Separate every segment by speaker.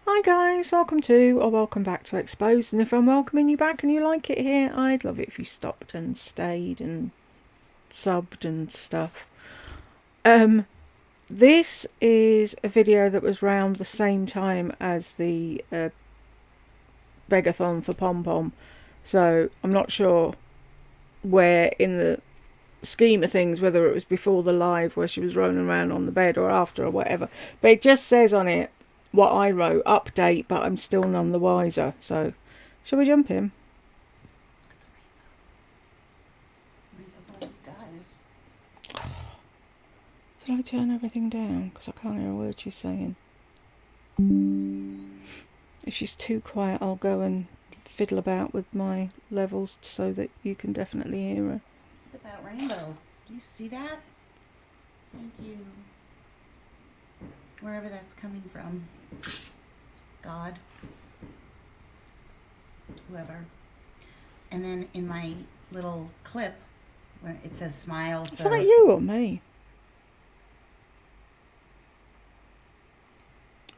Speaker 1: Hi guys, welcome to or welcome back to Exposed, and if I'm welcoming you back and you like it here, I'd love it if you stopped and stayed and subbed and stuff. This is a video that was round the same time as the begathon for Pompom, so I'm not sure where in the scheme of things, whether it was before the live where she was rolling around on the bed or after or whatever, but it just says on it what I wrote, update, but I'm still none the wiser. So shall we jump in? Did I turn everything down? Because I can't hear a word she's saying. If she's too quiet, I'll go and fiddle about with my levels so that you can definitely hear her.
Speaker 2: Look at that rainbow. Do you see that? Thank you. Wherever that's coming from. God. Whoever. And then in my little clip, where it says smile
Speaker 1: Is
Speaker 2: for...
Speaker 1: that you or me?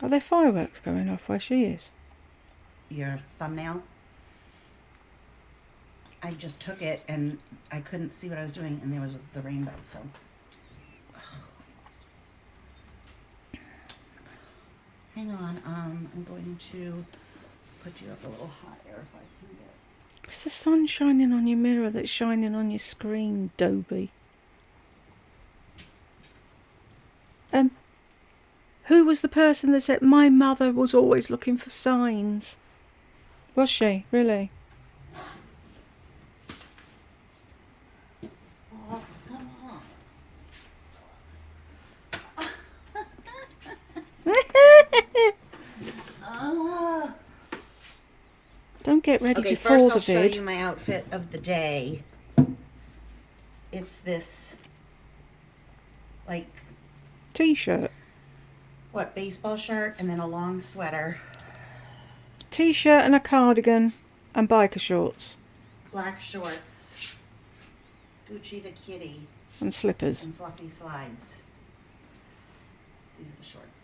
Speaker 1: Are there fireworks going off where she is?
Speaker 2: Your thumbnail. I just took it and I couldn't see what I was doing, and there was the rainbow, so... Hang on, I'm going to put you up a little higher if I can get...
Speaker 1: It's the sun shining on your mirror that's shining on your screen, Dobie. Who was the person that said my mother was always looking for signs? Was she? Really?
Speaker 2: Oh, come on.
Speaker 1: Don't get ready
Speaker 2: Okay,
Speaker 1: before
Speaker 2: first
Speaker 1: the
Speaker 2: I'll show
Speaker 1: vid.
Speaker 2: you my outfit of the day. It's this, like,
Speaker 1: T-shirt.
Speaker 2: what, baseball shirt and then a long sweater.
Speaker 1: T-shirt and a cardigan and biker shorts.
Speaker 2: Black shorts. Gucci the kitty.
Speaker 1: And slippers.
Speaker 2: And fluffy slides. These are the shorts.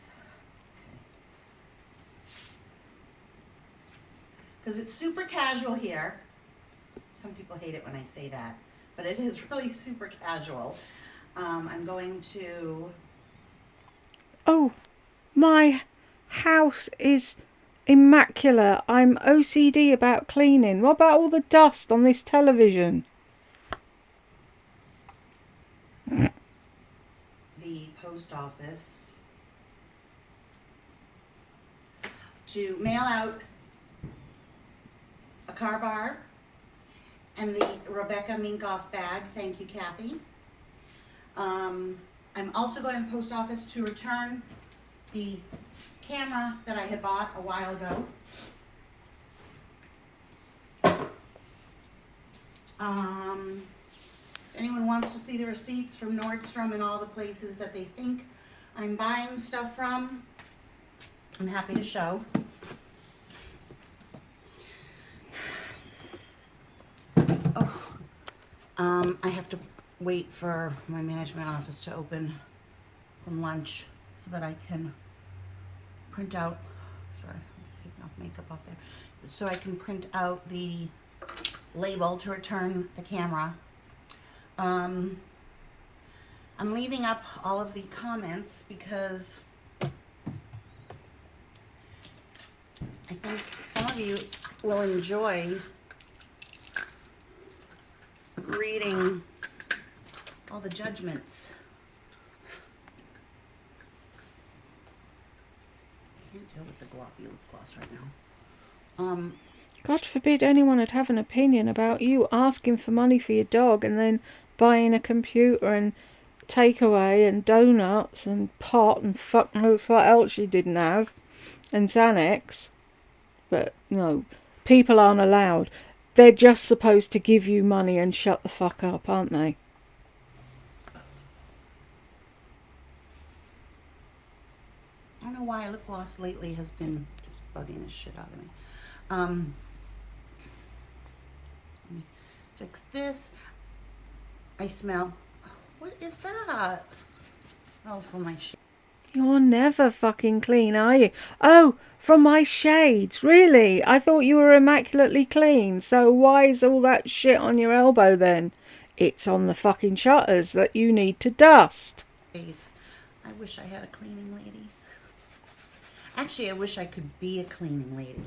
Speaker 2: Because it's super casual here. Some people hate it when I say that, but it is really super casual. I'm going to...
Speaker 1: Oh, my house is immaculate. I'm OCD about cleaning. What about all the dust on this television?
Speaker 2: The post office to mail out a car bar and the Rebecca Minkoff bag. Thank you, Kathy. I'm also going to the post office to return the camera that I had bought a while ago. If anyone wants to see the receipts from Nordstrom and all the places that they think I'm buying stuff from, I'm happy to show. I have to wait for my management office to open from lunch so that I can print out, sorry, I'm taking off makeup off there, so I can print out the label to return the camera. I'm leaving up all of the comments because I think some of you will enjoy reading all the judgments. I can't deal with the gloppy lip gloss right now.
Speaker 1: God forbid anyone would have an opinion about you asking for money for your dog and then buying a computer and takeaway and donuts and pot and fuck knows what else you didn't have, and Xanax. But no, people aren't allowed. They're just supposed to give you money and shut the fuck up, aren't they?
Speaker 2: I don't know why lip gloss lately has been just bugging the shit out of me. Let me fix this. I smell... what is that? Oh, for my shit.
Speaker 1: You're never fucking clean, are you? Oh, from my shades. Really? I thought you were immaculately clean. So why is all that shit on your elbow then? It's on the fucking shutters that you need to dust.
Speaker 2: I wish I had a cleaning lady. Actually, I wish I could be a cleaning lady.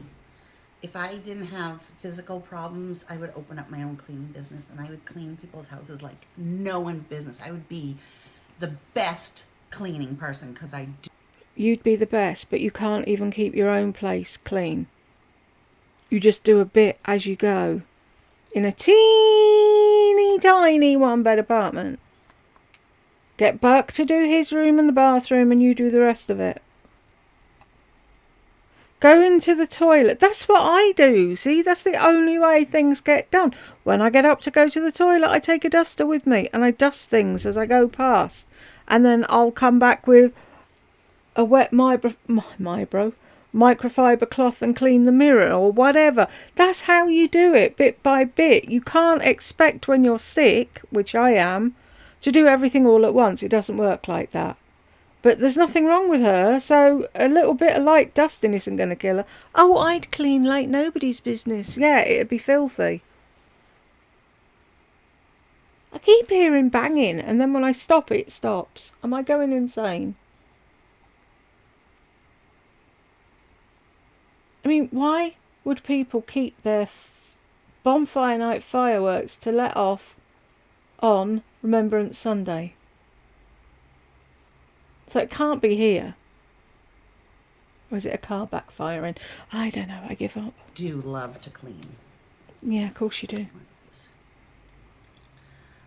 Speaker 2: If I didn't have physical problems, I would open up my own cleaning business and I would clean people's houses like no one's business. I would be the best cleaning person because I do.
Speaker 1: You'd be the best, but you can't even keep your own place clean. You just do a bit as you go. In a teeny tiny one-bed apartment. Get Buck to do his room and the bathroom and you do the rest of it. Go into the toilet. That's what I do. See, that's the only way things get done. When I get up to go to the toilet, I take a duster with me and I dust things as I go past. And then I'll come back with a wet microfiber cloth and clean the mirror or whatever. That's how you do it, bit by bit. You can't expect when you're sick, which I am, to do everything all at once. It doesn't work like that. But there's nothing wrong with her, so a little bit of light dusting isn't going to kill her. Oh, I'd clean like nobody's business. Yeah, it'd be filthy. I keep hearing banging, and then when I stop, it stops. Am I going insane? I mean, why would people keep their bonfire night fireworks to let off on Remembrance Sunday? So it can't be here. Or is it a car backfiring? I don't know, I give up.
Speaker 2: Do love to clean.
Speaker 1: Yeah, of course you do.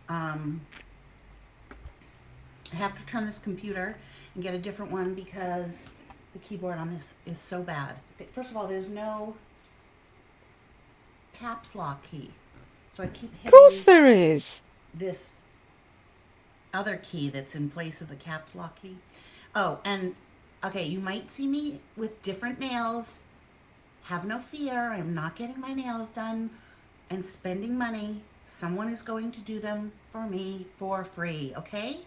Speaker 2: I have to turn this computer and get a different one because the keyboard on this is so bad. First of all, there's no caps lock key. So I keep hitting...
Speaker 1: Of course there is.
Speaker 2: This other key that's in place of the caps lock key. Oh, and okay, you might see me with different nails. Have no fear, I'm not getting my nails done and spending money. Someone is going to do them for me for free, okay?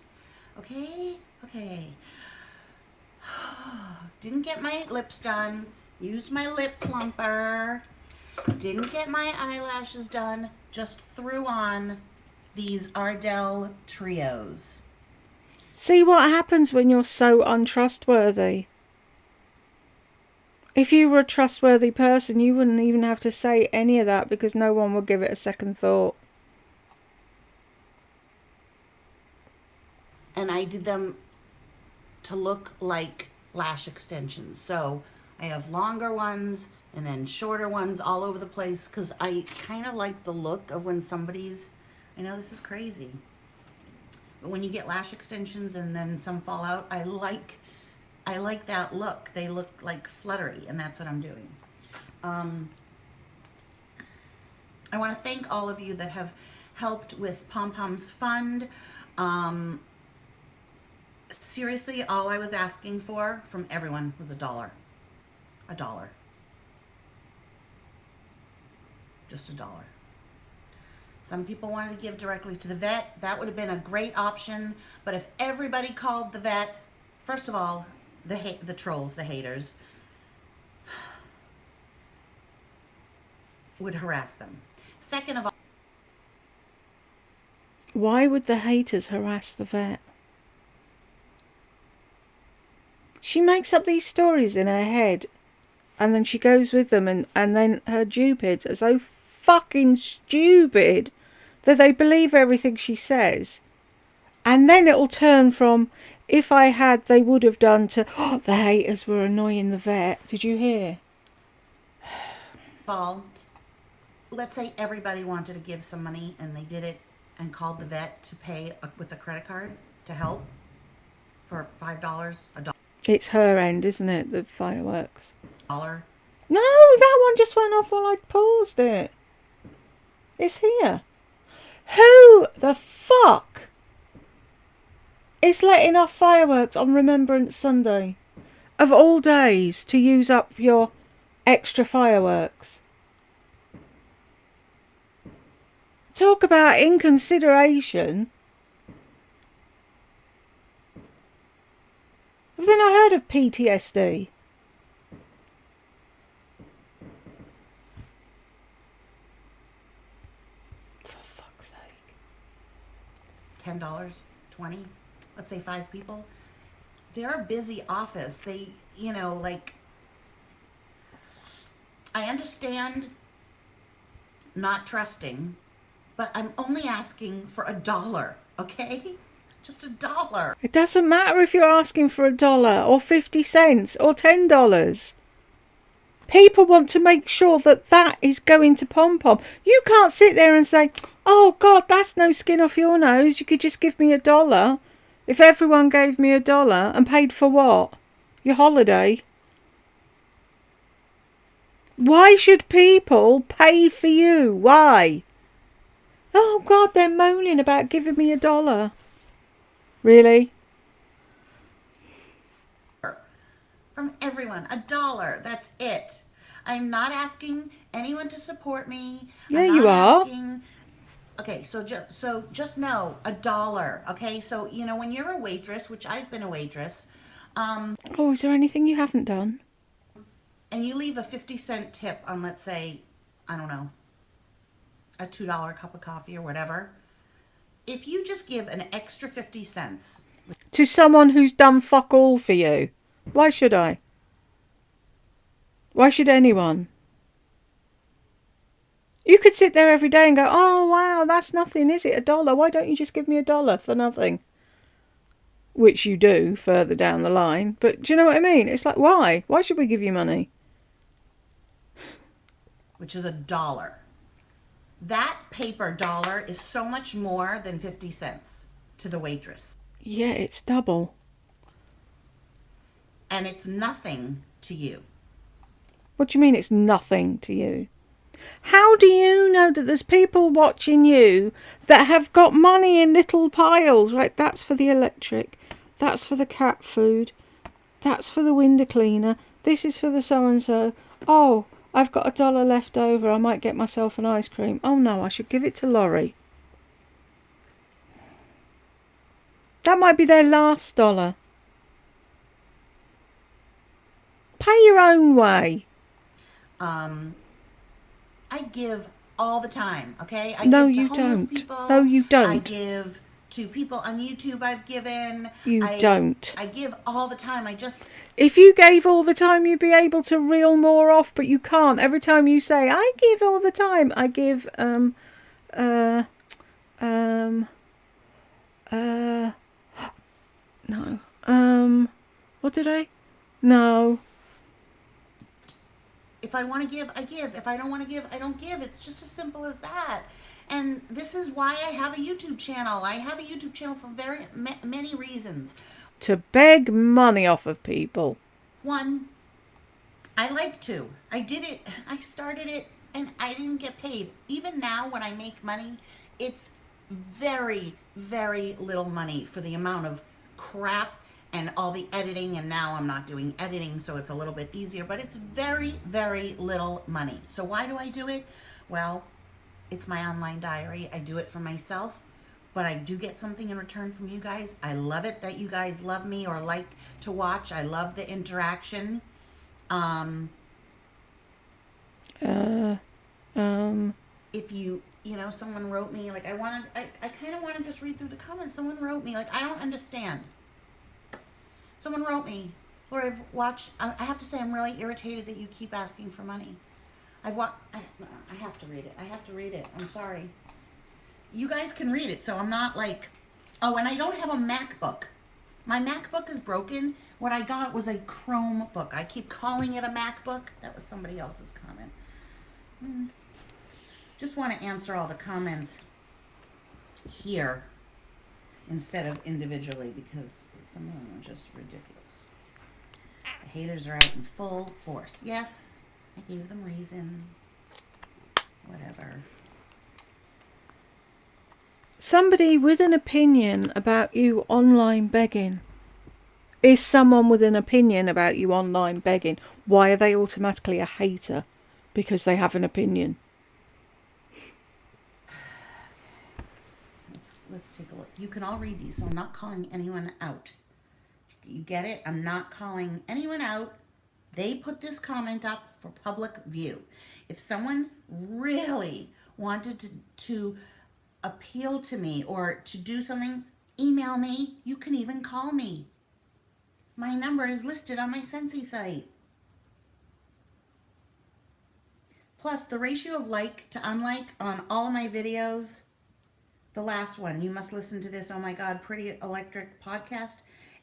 Speaker 2: Okay? Okay. Didn't get my lips done. Used my lip plumper. Didn't get my eyelashes done. Just threw on these Ardell Trios.
Speaker 1: See what happens when you're so untrustworthy. If you were a trustworthy person, you wouldn't even have to say any of that because no one would give it a second thought.
Speaker 2: And I did them to look like lash extensions. So I have longer ones and then shorter ones all over the place because I kind of like the look of when somebody's, I know this is crazy, but when you get lash extensions and then some fall out, I like that look. They look like fluttery, and that's what I'm doing. I want to thank all of you that have helped with Pompom's fund. Seriously, all I was asking for from everyone was $1. $1. Just $1. Some people wanted to give directly to the vet. That would have been a great option. But if everybody called the vet, first of all, the trolls, the haters, would harass them. Second of all,
Speaker 1: why would the haters harass the vet? She makes up these stories in her head and then she goes with them and then her dupids are so fucking stupid that they believe everything she says. And then it'll turn from, if I had, they would have done, to, oh, the haters were annoying the vet. Did you hear?
Speaker 2: well, let's say everybody wanted to give some money and they did it and called the vet to pay with a credit card to help for $5, $1.
Speaker 1: It's her end, isn't it? The fireworks.
Speaker 2: $1.
Speaker 1: No, that one just went off while I paused it. It's here. Who the fuck is letting off fireworks on Remembrance Sunday? Of all days to use up your extra fireworks. Talk about inconsideration. Have they not heard I'd have PTSD. For fuck's sake.
Speaker 2: $10, 20, let's say 5 people. They're a busy office. They, you know, like, I understand not trusting, but I'm only asking for $1, okay? Just $1.
Speaker 1: It doesn't matter if you're asking for $1 or 50 cents or $10. People want to make sure that that is going to Pompom. You can't sit there and say, oh God, that's no skin off your nose. You could just give me $1. If everyone gave me $1 and paid for what? Your holiday? Why should people pay for you? Why? Oh God, they're moaning about giving me $1. Really?
Speaker 2: From everyone, $1. That's it. I'm not asking anyone to support me.
Speaker 1: Yeah,
Speaker 2: I'm not
Speaker 1: you are.
Speaker 2: asking. Okay, so just know $1. Okay, so you know when you're a waitress, which I've been a waitress,
Speaker 1: Oh, is there anything you haven't done?
Speaker 2: and you leave a 50-cent tip on, let's say, I don't know, a $2 cup of coffee or whatever. If you just give an extra 50 cents
Speaker 1: To someone who's done fuck all for you. Why should I? Why should anyone? You could sit there every day and go, oh wow, that's nothing, is it? $1. Why don't you just give me $1 for nothing? Which you do further down the line. But do you know what I mean? It's like, why? Why should we give you money?
Speaker 2: which is $1. That paper dollar is so much more than 50 cents to the waitress.
Speaker 1: Yeah, it's double.
Speaker 2: And it's nothing to you.
Speaker 1: What do you mean it's nothing to you? How do you know that there's people watching you that have got money in little piles? Right, that's for the electric. That's for the cat food. That's for the window cleaner. This is for the so-and-so. Oh, I've got $1 left over. I might get myself an ice cream. Oh no, I should give it to Laurie. That might be their last $1. Pay your own way.
Speaker 2: I give all the time, okay? I
Speaker 1: No,
Speaker 2: give to
Speaker 1: you
Speaker 2: homeless
Speaker 1: don't.
Speaker 2: people.
Speaker 1: No, you don't.
Speaker 2: I give to people on YouTube. I've given.
Speaker 1: You don't.
Speaker 2: I give all the time.
Speaker 1: If you gave all the time, you'd be able to reel more off, but you can't. Every time you say, I give all the time, I give, no. What did I? No.
Speaker 2: If I want to give, I give. If I don't want to give, I don't give. It's just as simple as that. And this is why I have a YouTube channel. I have a YouTube channel for very many reasons.
Speaker 1: To beg money off of people.
Speaker 2: One, I like to. I did it. I started it and I didn't get paid. Even now when I make money, it's very, very little money for the amount of crap and all the editing, and now I'm not doing editing, so it's a little bit easier, but it's very, very little money. So why do I do it? Well, it's my online diary. I do it for myself, but I do get something in return from you guys. I love it that you guys love me or like to watch. I love the interaction. If someone wrote me, like, I kind of want to just read through the comments. Someone wrote me, like, I don't understand. Someone wrote me, Lori, I've watched, I have to say I'm really irritated that you keep asking for money. I have to read it. I have to read it. I'm sorry. You guys can read it, so I'm not like, oh, and I don't have a MacBook. My MacBook is broken. What I got was a Chromebook. I keep calling it a MacBook. That was somebody else's comment. Just want to answer all the comments here instead of individually because some of them are just ridiculous. The haters are out in full force. Yes, I gave them reason. Whatever.
Speaker 1: Somebody with an opinion about you online begging. Is someone with an opinion about you online begging? Why are they automatically a hater? Because they have an opinion.
Speaker 2: Let's take a look. You can all read these, so I'm not calling anyone out. You get it? I'm not calling anyone out. They put this comment up for public view. If someone really wanted to appeal to me or to do something, email me. You can even call me. My number is listed on my Sensi site. Plus, the ratio of like to unlike on all of my videos, the last one, you must listen to this, oh my God, Pretty Electric podcast,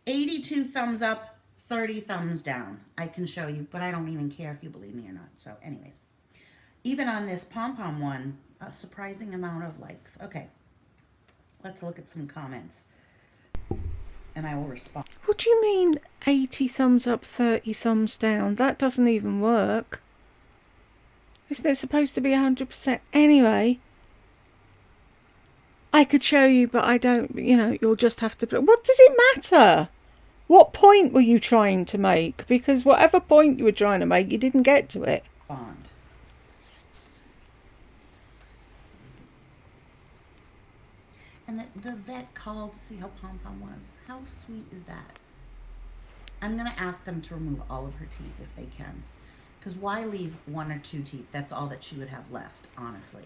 Speaker 2: 82 thumbs up, 30 thumbs down. I can show you, but I don't even care if you believe me or not. So anyways, even on this Pompom one, a surprising amount of likes. Okay, let's look at some comments and I will respond.
Speaker 1: What do you mean 80 thumbs up, 30 thumbs down? That doesn't even work. Isn't it supposed to be 100%? Anyway, I could show you, but I don't, you'll just have to... What does it matter? What point were you trying to make? Because whatever point you were trying to make, you didn't get to it.
Speaker 2: Bond. And the vet called to see how Pompom was. How sweet is that? I'm going to ask them to remove all of her teeth if they can. Because why leave one or two teeth? That's all that she would have left, honestly.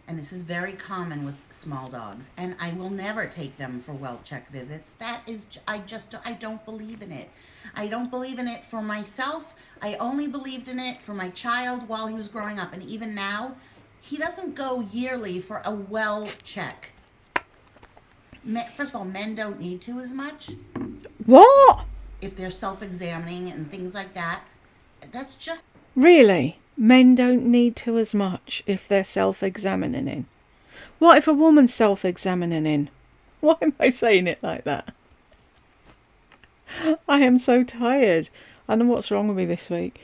Speaker 2: And this is very common with small dogs. And I will never take them for well check visits. That is, I don't believe in it. I don't believe in it for myself. I only believed in it for my child while he was growing up. And even now, he doesn't go yearly for a well check. First of all, men don't need to as much.
Speaker 1: What?
Speaker 2: If they're self-examining and things like that. That's just...
Speaker 1: Really? Men don't need to as much if they're self-examining. What if a woman's self-examining? Why am I saying it like that? I am so tired. I don't know what's wrong with me this week.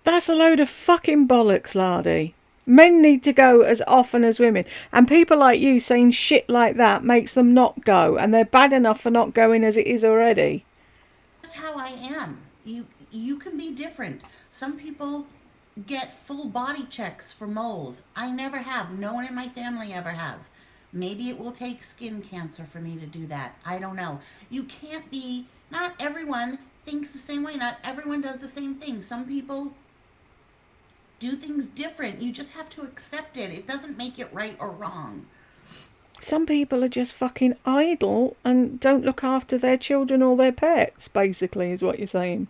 Speaker 1: That's a load of fucking bollocks, Lardy. Men need to go as often as women. And people like you saying shit like that makes them not go. And they're bad enough for not going as it is already.
Speaker 2: That's how I am. You can be different. Some people get full body checks for moles. I never have. No one in my family ever has. Maybe it will take skin cancer for me to do that. I don't know. You can't be... Not everyone thinks the same way. Not everyone does the same thing. Some people do things different. You just have to accept it. It doesn't make it right or wrong.
Speaker 1: Some people are just fucking idle and don't look after their children or their pets, basically, is what you're saying.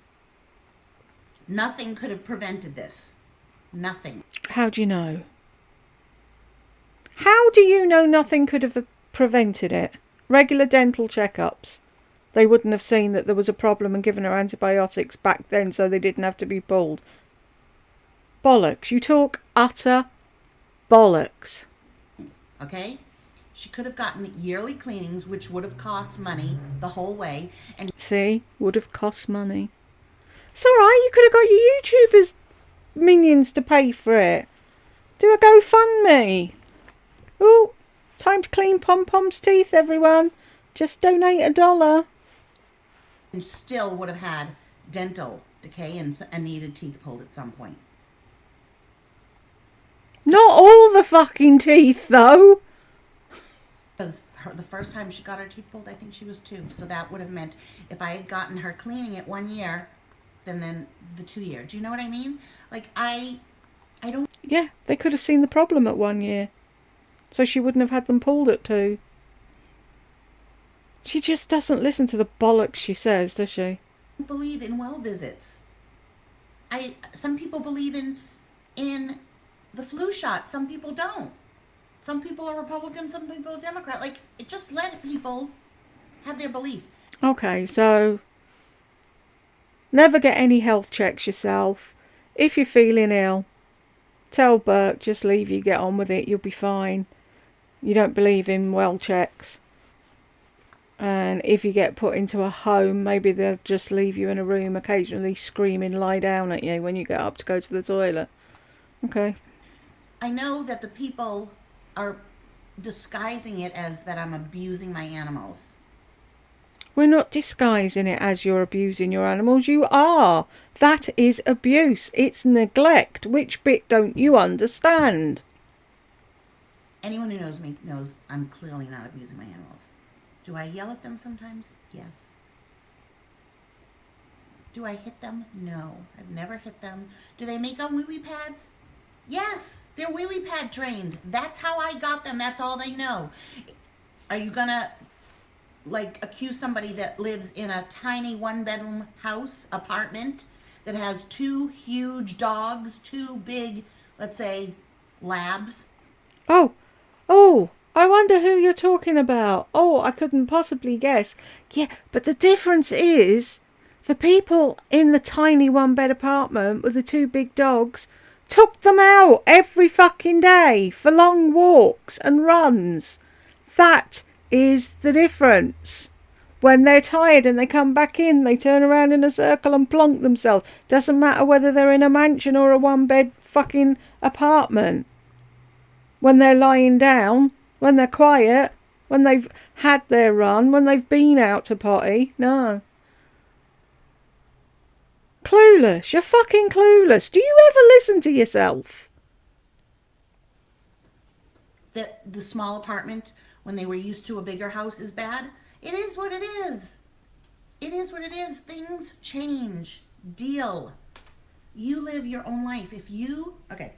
Speaker 2: Nothing could have prevented this. Nothing.
Speaker 1: How do you know? How do you know nothing could have prevented it? Regular dental checkups. They wouldn't have seen that there was a problem and given her antibiotics back then so they didn't have to be pulled. Bollocks. You talk utter bollocks.
Speaker 2: Okay? She could have gotten yearly cleanings, which would have cost money the whole way. And
Speaker 1: see, would have cost money. It's alright, you could have got your YouTubers minions to pay for it. Do a GoFundMe. Oh, time to clean Pompom's teeth, everyone. Just donate $1.
Speaker 2: And still would have had dental decay and needed teeth pulled at some point.
Speaker 1: Not all the fucking teeth, though.
Speaker 2: Because the first time she got her teeth pulled, I think she was 2. So that would have meant if I had gotten her cleaning it 1 year, then the 2 year. Do you know what I mean? Like, I don't...
Speaker 1: Yeah, they could have seen the problem at 1 year. So she wouldn't have had them pulled at 2. She just doesn't listen to the bollocks she says, does she?
Speaker 2: I don't believe in well visits. Some people believe in the flu shot. Some people don't. Some people are Republican, some people are Democrat. Like, just let people have their belief.
Speaker 1: Okay, so never get any health checks yourself. If you're feeling ill, tell Burke, just leave you, get on with it, you'll be fine. You don't believe in well checks. And if you get put into a home, maybe they'll just leave you in a room occasionally screaming, lie down at you when you get up to go to the toilet. Okay.
Speaker 2: I know that the people are disguising it as that I'm abusing my animals.
Speaker 1: We're not disguising it as you're abusing your animals. You are. That is abuse. It's neglect. Which bit don't you understand?
Speaker 2: Anyone who knows me knows I'm clearly not abusing my animals. Do I yell at them sometimes? Yes. Do I hit them? No, I've never hit them. Do they make on wee-wee pads? Yes, they're wee-wee pad trained. That's how I got them. That's all they know. Are you gonna like accuse somebody that lives in a tiny one-bedroom house apartment that has two huge dogs, two big, let's say, labs?
Speaker 1: Oh, oh, I wonder who you're talking about. Oh, I couldn't possibly guess. Yeah, but the difference is the people in the tiny one bed apartment with the two big dogs took them out every fucking day for long walks and runs. That is the difference. When they're tired and they come back in, they turn around in a circle and plonk themselves. Doesn't matter whether they're in a mansion or a one bed fucking apartment. When they're lying down, when they're quiet, when they've had their run, when they've been out to potty. No. Clueless. You're fucking clueless. Do you ever listen to yourself?
Speaker 2: The small apartment when they were used to a bigger house is bad. It is what it is. It is what it is. Things change. Deal. You live your own life. If you okay.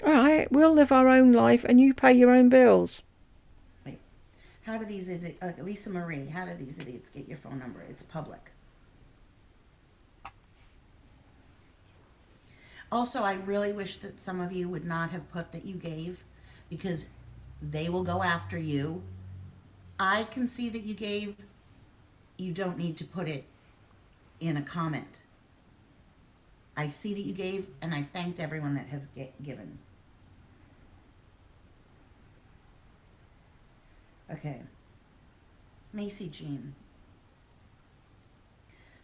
Speaker 1: All right, we'll live our own life and you pay your own bills.
Speaker 2: Wait. How do these Lisa Marie? How do these idiots get your phone number? It's public. Also, I really wish that some of you would not have put that you gave, because they will go after you. I can see that you gave. You don't need to put it in a comment. I see that you gave, and I thanked everyone that has given. Okay. Macy Jean.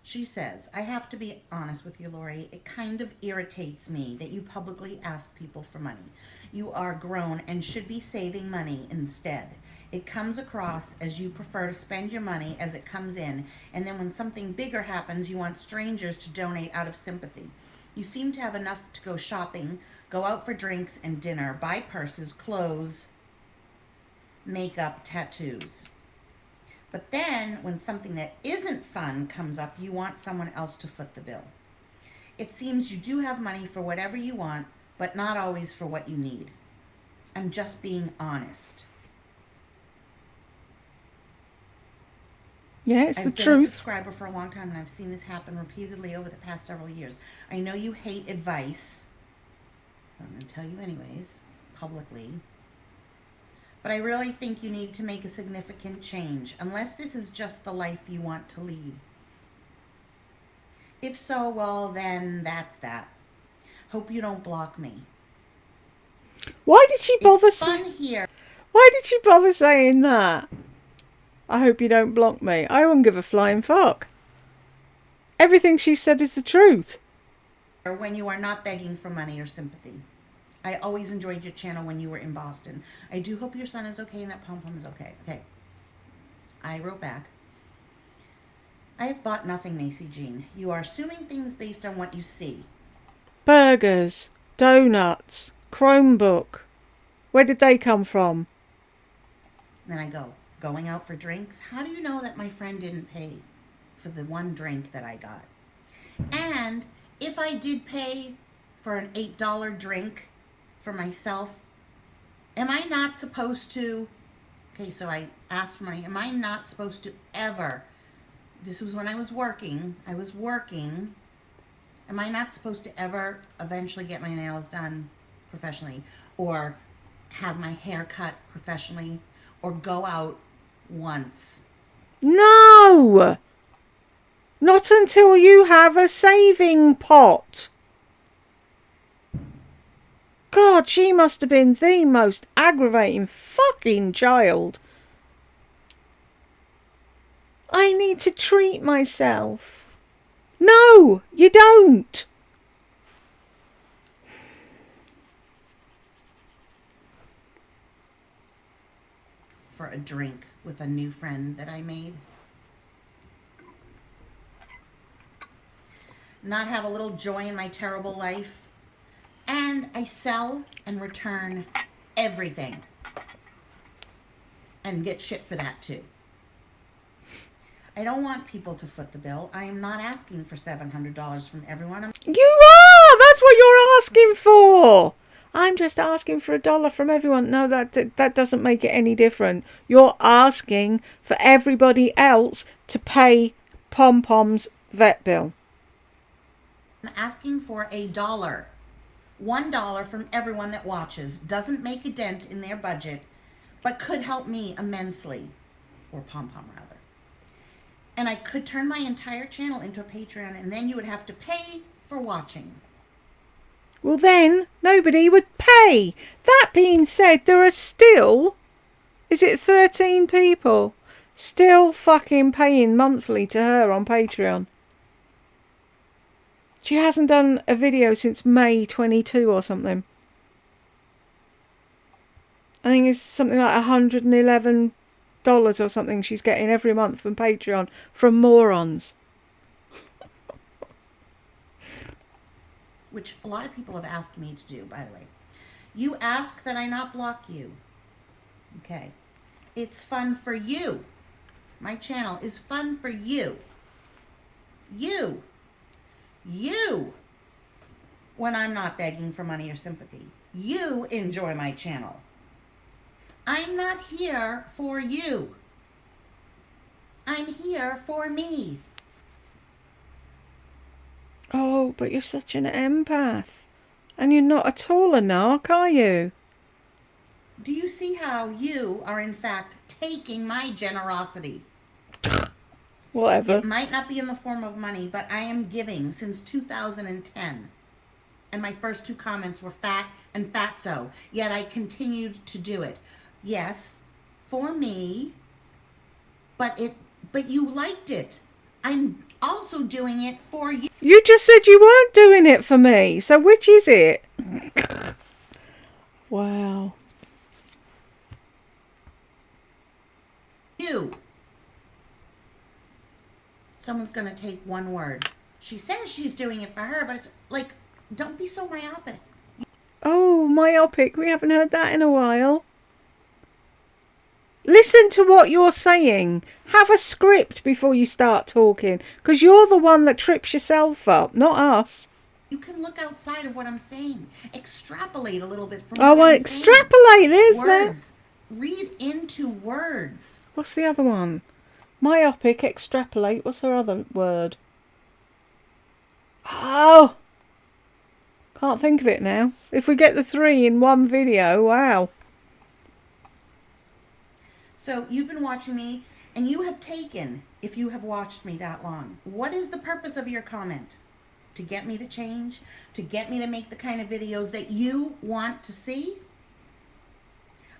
Speaker 2: She says, I have to be honest with you, Lori. It kind of irritates me that you publicly ask people for money. You are grown and should be saving money instead. It comes across as you prefer to spend your money as it comes in, and then when something bigger happens, you want strangers to donate out of sympathy. You seem to have enough to go shopping, go out for drinks and dinner, buy purses, clothes, makeup, tattoos. But then, when something that isn't fun comes up, you want someone else to foot the bill. It seems you do have money for whatever you want, but not always for what you need. I'm just being honest.
Speaker 1: Yeah, it's the
Speaker 2: I've been a
Speaker 1: truth.
Speaker 2: subscriber for a long time, and I've seen this happen repeatedly over the past several years. I know you hate advice. I'm going to tell you anyways, publicly. But I really think you need to make a significant change, unless this is just the life you want to lead. If so, well, then that's that. Hope you don't block me.
Speaker 1: Why did she bother
Speaker 2: It's fun here.
Speaker 1: Why did she bother saying that? I hope you don't block me. I wouldn't give a flying fuck. Everything she said is the truth.
Speaker 2: When you are not begging for money or sympathy. I always enjoyed your channel when you were in Boston. I do hope your son is okay and that Pompom is okay. Okay. I wrote back. I have bought nothing, Macy Jean. You are assuming things based on what you see.
Speaker 1: Burgers, donuts, Chromebook. Where did they come from?
Speaker 2: Then I go, going out for drinks? How do you know that my friend didn't pay for the one drink that I got? And if I did pay for an $8 drink for myself, am I not supposed to, okay, so I asked for money, am I not supposed to ever, this was when I was working, am I not supposed to ever eventually get my nails done professionally, or have my hair cut professionally, or go out once?
Speaker 1: No! Not until you have a saving pot. God, she must have been the most aggravating fucking child. I need to treat myself. No, you don't.
Speaker 2: For a drink with a new friend that I made. Not have a little joy in my terrible life. And I sell and return everything. And get shit for that too. I don't want people to foot the bill. I am not asking for $700 from everyone.
Speaker 1: You are! That's what you're asking for! I'm just asking for $1 from everyone. No, that doesn't make it any different. You're asking for everybody else to pay Pompom's vet bill.
Speaker 2: I'm asking for $1. $1 from everyone that watches. Doesn't make a dent in their budget, but could help me immensely. Or Pompom, rather. And I could turn my entire channel into a Patreon, and then you would have to pay for watching.
Speaker 1: Well, then nobody would pay. That being said, there are still, is it 13 people still fucking paying monthly to her on Patreon? She hasn't done a video since May 22 or something. I think it's something like $111 or something she's getting every month from Patreon from morons.
Speaker 2: Which a lot of people have asked me to do, by the way. You ask that I not block you. Okay. It's fun for you. My channel is fun for you. You. When I'm not begging for money or sympathy. You enjoy my channel. I'm not here for you. I'm here for me.
Speaker 1: Oh, but you're such an empath. And you're not at all a narc, are you?
Speaker 2: Do you see how you are in fact taking my generosity?
Speaker 1: Whatever.
Speaker 2: It might not be in the form of money, but I am giving since 2010. And my first 2 comments were fat and fatso, yet I continued to do it. Yes, for me, but you liked it. I'm also doing it for you.
Speaker 1: You just said you weren't doing it for me, so which is it? Wow.
Speaker 2: You. Someone's going to take one word. She says she's doing it for her, but it's like, don't be so myopic.
Speaker 1: Oh, myopic. We haven't heard that in a while. Listen to what you're saying. Have a script before you start talking, because you're the one that trips yourself up, not us.
Speaker 2: You can look outside of what I'm saying. Extrapolate a little bit from
Speaker 1: Oh,
Speaker 2: what I'm
Speaker 1: extrapolate, is there?
Speaker 2: Words. Read into words.
Speaker 1: What's the other one? Myopic, extrapolate. What's her other word? Oh! Can't think of it now. If we get the 3 in one video, wow.
Speaker 2: So you've been watching me, and you have taken, if you have watched me that long, what is the purpose of your comment? To get me to change? To get me to make the kind of videos that you want to see?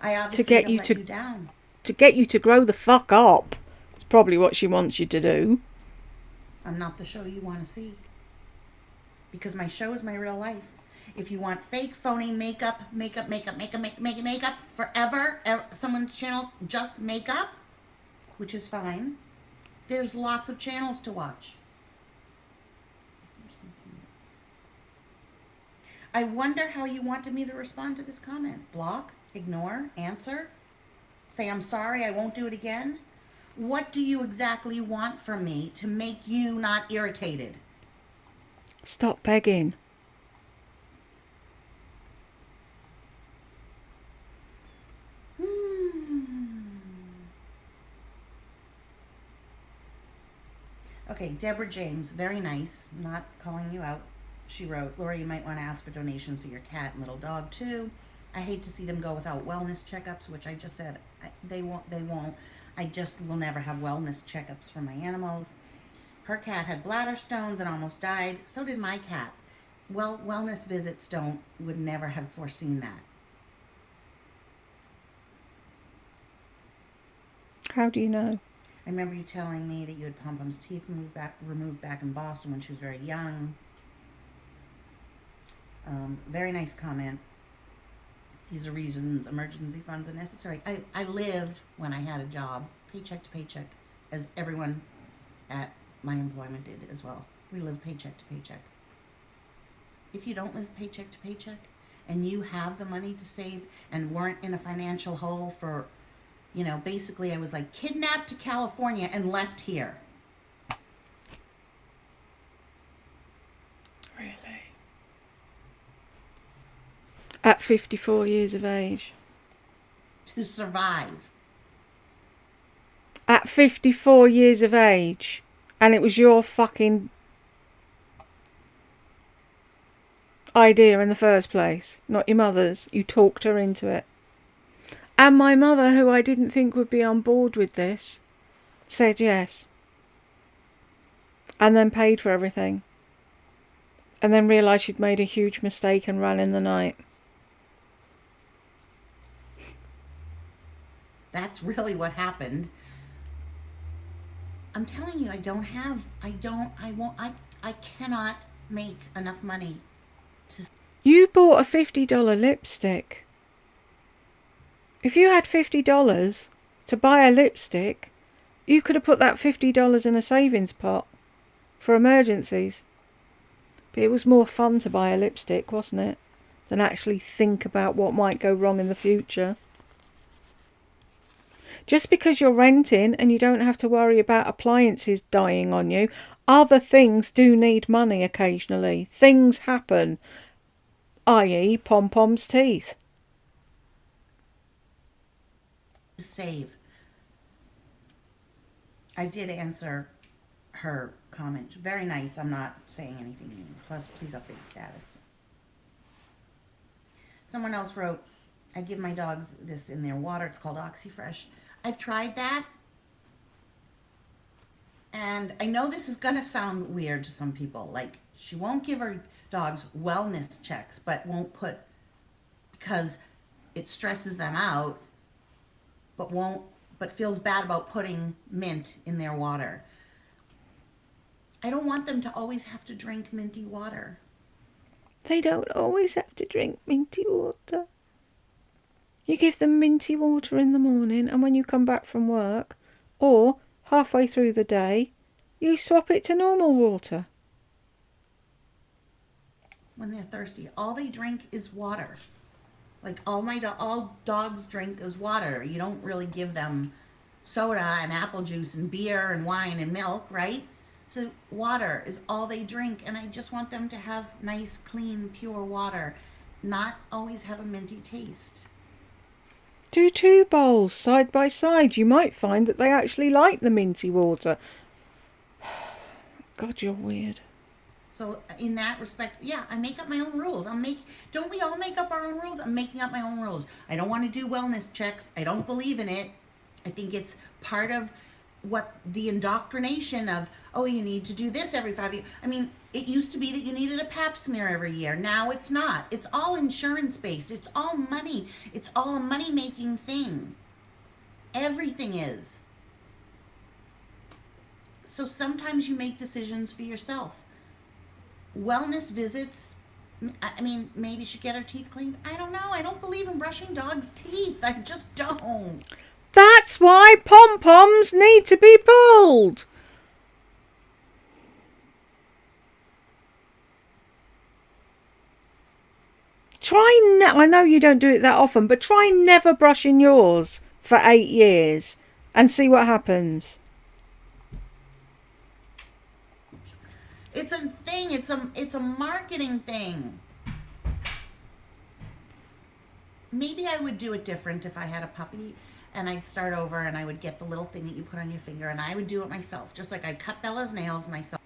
Speaker 2: I obviously have let you down.
Speaker 1: To get you to grow the fuck up. It's probably what she wants you to do.
Speaker 2: I'm not the show you want to see. Because my show is my real life. If you want fake, phony makeup forever, someone's channel just makeup, which is fine. There's lots of channels to watch. I wonder how you wanted me to respond to this comment. Block, ignore, answer, say I'm sorry, I won't do it again. What do you exactly want from me to make you not irritated?
Speaker 1: Stop begging. Okay, Deborah James, very nice. Not calling you out. She wrote, Laura, you might want to ask for donations for your cat and little dog too. I hate to see them go without wellness checkups, which I just said they won't. I just will never have wellness checkups for my animals. Her cat had bladder stones and almost died. So did my cat. Well, wellness visits would never have foreseen that. How do you know?
Speaker 2: I remember you telling me that you had Pompom's teeth removed back in Boston when she was very young. Very nice comment. These are reasons emergency funds are necessary. I lived, when I had a job, paycheck to paycheck, as everyone at my employment did as well. We live paycheck to paycheck. If you don't live paycheck to paycheck, and you have the money to save and weren't in a financial hole for, basically I was like kidnapped to California and left here.
Speaker 1: At 54 years of age.
Speaker 2: to survive.
Speaker 1: At 54 years of age. And it was your fucking idea in the first place, not your mother's. You talked her into it. And my mother, who I didn't think would be on board with this, said yes. And then paid for everything. And then realised she'd made a huge mistake and ran in the night.
Speaker 2: That's really what happened. I'm telling you, I cannot make enough money.
Speaker 1: You bought a $50 lipstick. If you had $50 to buy a lipstick, you could have put that $50 in a savings pot for emergencies. But it was more fun to buy a lipstick, wasn't it? Than actually think about what might go wrong in the future. Just because you're renting and you don't have to worry about appliances dying on you, other things do need money occasionally. Things happen, i.e. Pompom's teeth.
Speaker 2: Save. I did answer her comment. Very nice. I'm not saying anything mean. Plus, please update status. Someone else wrote, I give my dogs this in their water. It's called OxyFresh. I've tried that. And I know this is going to sound weird to some people. Like, she won't give her dogs wellness checks, but won't put, because it stresses them out, but feels bad about putting mint in their water. I don't want them to always have to drink minty water.
Speaker 1: They don't always have to drink minty water. You give them minty water in the morning, and when you come back from work, or halfway through the day, you swap it to normal water.
Speaker 2: When they're thirsty, all they drink is water. Like all dogs drink is water. You don't really give them soda and apple juice and beer and wine and milk, right? So water is all they drink, and I just want them to have nice, clean, pure water, not always have a minty taste.
Speaker 1: Do 2 bowls side by side. You might find that they actually like the minty water. God, you're weird.
Speaker 2: So in that respect, yeah, I make up my own rules. Don't we all make up our own rules? I'm making up my own rules. I don't want to do wellness checks. I don't believe in it. I think it's part of what the indoctrination of, oh, you need to do this every 5 years. I mean, it used to be that you needed a pap smear every year. Now it's not. It's all insurance based. It's all money. It's all a money making thing. Everything is. So sometimes you make decisions for yourself. Wellness visits, I mean, maybe she get her teeth cleaned. I don't know. I don't believe in brushing dogs' teeth. I just don't.
Speaker 1: That's why pom-poms need to be pulled. I know you don't do it that often, but try never brushing yours for 8 years and see what happens.
Speaker 2: It's a thing. It's a marketing thing. Maybe I would do it different if I had a puppy and I'd start over and I would get the little thing that you put on your finger and I would do it myself. Just like I cut Bella's nails myself.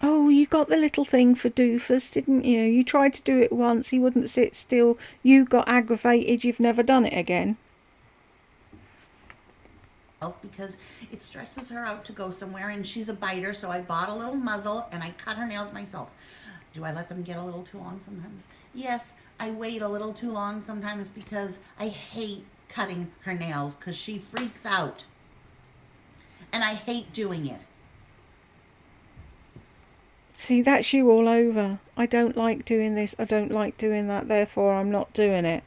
Speaker 1: Oh, you got the little thing for Doofus, didn't you? You tried to do it once. He wouldn't sit still. You got aggravated. You've never done it again.
Speaker 2: Because it stresses her out to go somewhere, and she's a biter, so I bought a little muzzle and I cut her nails myself. Do I let them get a little too long sometimes? Yes, I wait a little too long sometimes because I hate cutting her nails because she freaks out. And I hate doing it.
Speaker 1: See, that's you all over. I don't like doing this. I don't like doing that. Therefore, I'm not doing it.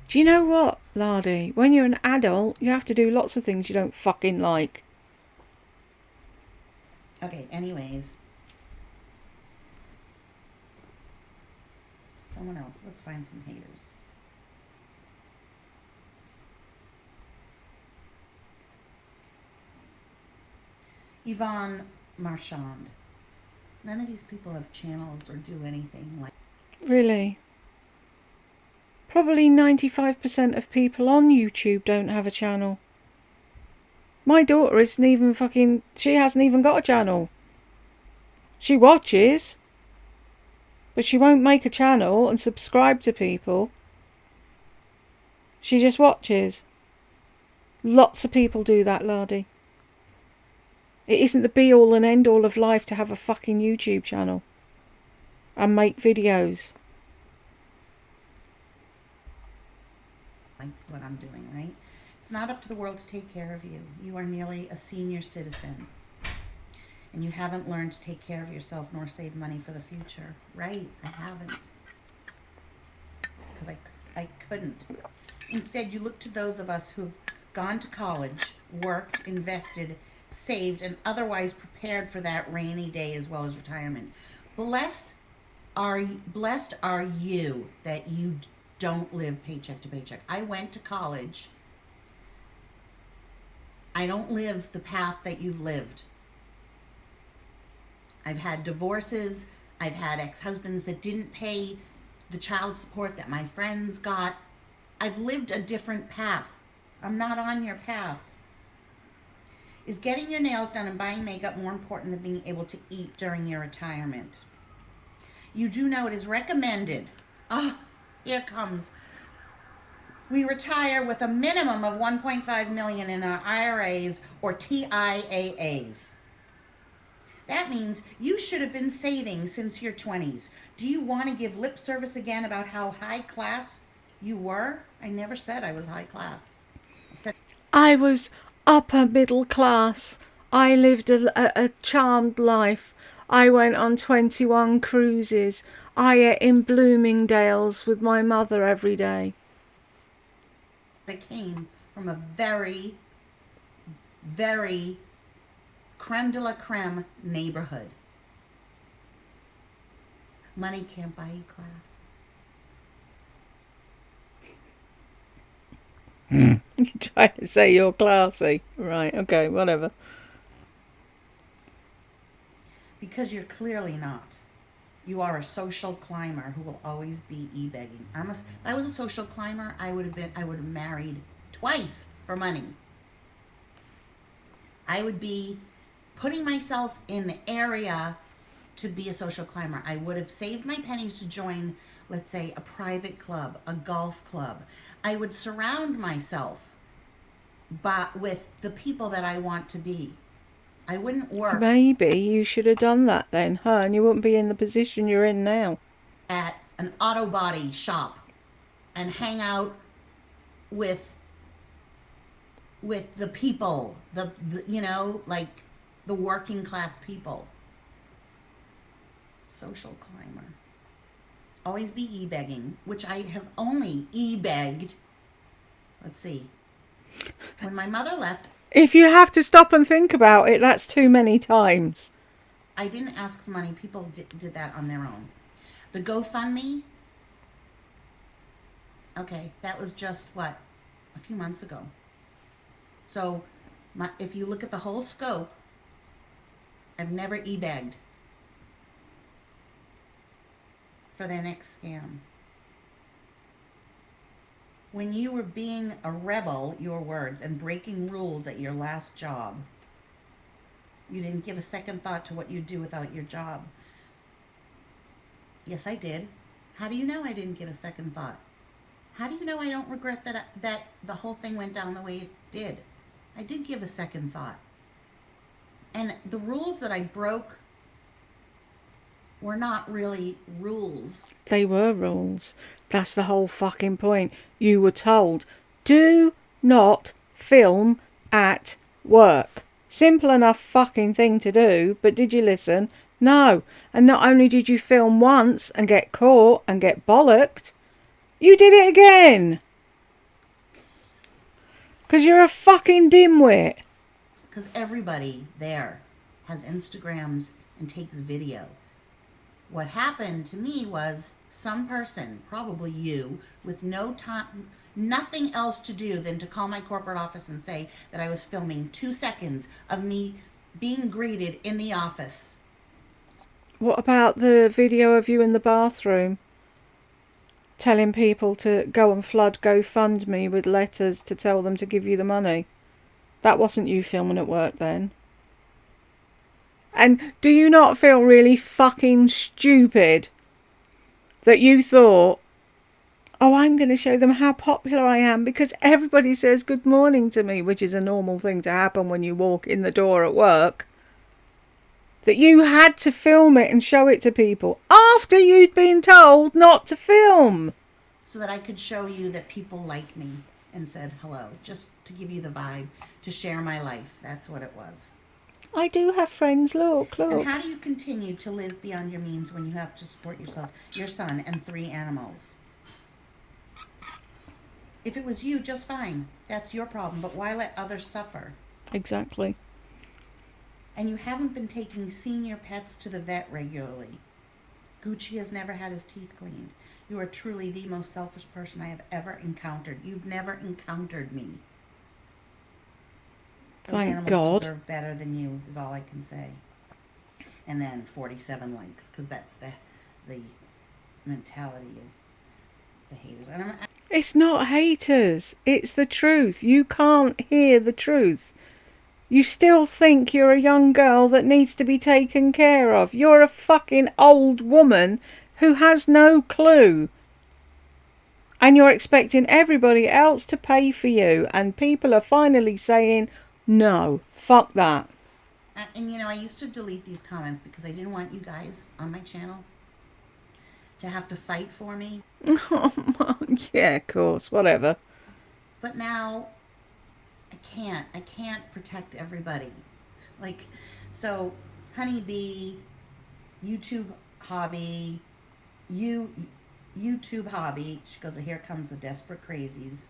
Speaker 1: Do you know what, Lardy? When you're an adult, you have to do lots of things you don't fucking like.
Speaker 2: Okay, anyways. Someone else. Let's find some haters. Yvonne Marchand. None of these people have channels or do anything like.
Speaker 1: Really? Probably 95% of people on YouTube don't have a channel. My daughter isn't even she hasn't even got a channel. She watches, but she won't make a channel and subscribe to people. She just watches. Lots of people do that, Lardy. It isn't the be all and end all of life to have a fucking YouTube channel and make videos.
Speaker 2: Like what I'm doing, right? It's not up to the world to take care of you. You are merely a senior citizen. And you haven't learned to take care of yourself nor save money for the future. Right? I haven't. Because I couldn't. Instead, you look to those of us who've gone to college, worked, invested, saved, and otherwise prepared for that rainy day as well as retirement. Blessed are you that you don't live paycheck to paycheck. I went to college. I don't live the path that you've lived. I've had divorces. I've had ex-husbands that didn't pay the child support that my friends got. I've lived a different path. I'm not on your path. Is getting your nails done and buying makeup more important than being able to eat during your retirement? You do know it is recommended. Oh, here it comes. We retire with a minimum of 1.5 million in our IRAs or TIAAs. That means you should have been saving since your 20s. Do you want to give lip service again about how high class you were? I never said I was high class.
Speaker 1: I was upper middle class. I lived a charmed life. I went on 21 cruises. I ate in Bloomingdale's with my mother every day.
Speaker 2: I came from a very, very creme de la creme neighborhood. Money can't buy you class.
Speaker 1: You try to say you're classy. Right, okay, whatever.
Speaker 2: Because you're clearly not. You are a social climber who will always be e-begging. If I was a social climber, I would have married twice for money. I would be putting myself in the area to be a social climber. I would have saved my pennies to join, let's say, a private club, a golf club. I would surround myself with the people that I want to be. I wouldn't work.
Speaker 1: Maybe you should have done that then, huh? And you wouldn't be in the position you're in now.
Speaker 2: At an auto body shop and hang out with the people, the like the working class people. Social climber. Always be e-begging, which I have only e-begged. Let's see. When my mother left,
Speaker 1: if you have to stop and think about it, that's too many times.
Speaker 2: I didn't ask for money. People did that on their own. The GoFundMe, okay, that was just, a few months ago. So if you look at the whole scope, I've never e-begged for their next scam. When you were being a rebel, your words, and breaking rules at your last job, you didn't give a second thought to what you'd do without your job. Yes, I did. How do you know I didn't give a second thought? How do you know I don't regret that the whole thing went down the way it did? I did give a second thought. And the rules that I broke were not really rules.
Speaker 1: They were rules. That's the whole fucking point. You were told, do not film at work. Simple enough fucking thing to do, but did you listen? No. And not only did you film once and get caught and get bollocked, you did it again. Because you're a fucking dimwit.
Speaker 2: Because everybody there has Instagrams and takes video. What happened to me was some person, probably you, with no time, nothing else to do than to call my corporate office and say that I was filming 2 seconds of me being greeted in the office.
Speaker 1: What about the video of you in the bathroom? telling people to go and flood GoFundMe with letters to tell them to give you the money. That wasn't you filming at work then. And do you not feel really fucking stupid that you thought, oh, I'm going to show them how popular I am because everybody says good morning to me, which is a normal thing to happen when you walk in the door at work, that you had to film it and show it to people after you'd been told not to film?
Speaker 2: So that I could show you that people like me and said hello, just to give you the vibe, to share my life. That's what it was.
Speaker 1: I do have friends, look.
Speaker 2: And how do you continue to live beyond your means when you have to support yourself, your son, and 3 animals? If it was you, just fine. That's your problem. But why let others suffer?
Speaker 1: Exactly.
Speaker 2: And you haven't been taking senior pets to the vet regularly. Gucci has never had his teeth cleaned. You are truly the most selfish person I have ever encountered. You've never encountered me. Those
Speaker 1: Thank
Speaker 2: animals
Speaker 1: God.
Speaker 2: deserve better than you, is all I can say. And then 47 likes, because that's the mentality of the haters. And
Speaker 1: It's not haters. It's the truth. You can't hear the truth. You still think you're a young girl that needs to be taken care of. You're a fucking old woman who has no clue. And you're expecting everybody else to pay for you. And people are finally saying, no, fuck that.
Speaker 2: And you know, I used to delete these comments because I didn't want you guys on my channel to have to fight for me.
Speaker 1: Yeah, of course, whatever.
Speaker 2: But now I can't protect everybody. Like, so Honeybee, YouTube Hobby, YouTube Hobby, she goes, here comes the desperate crazies.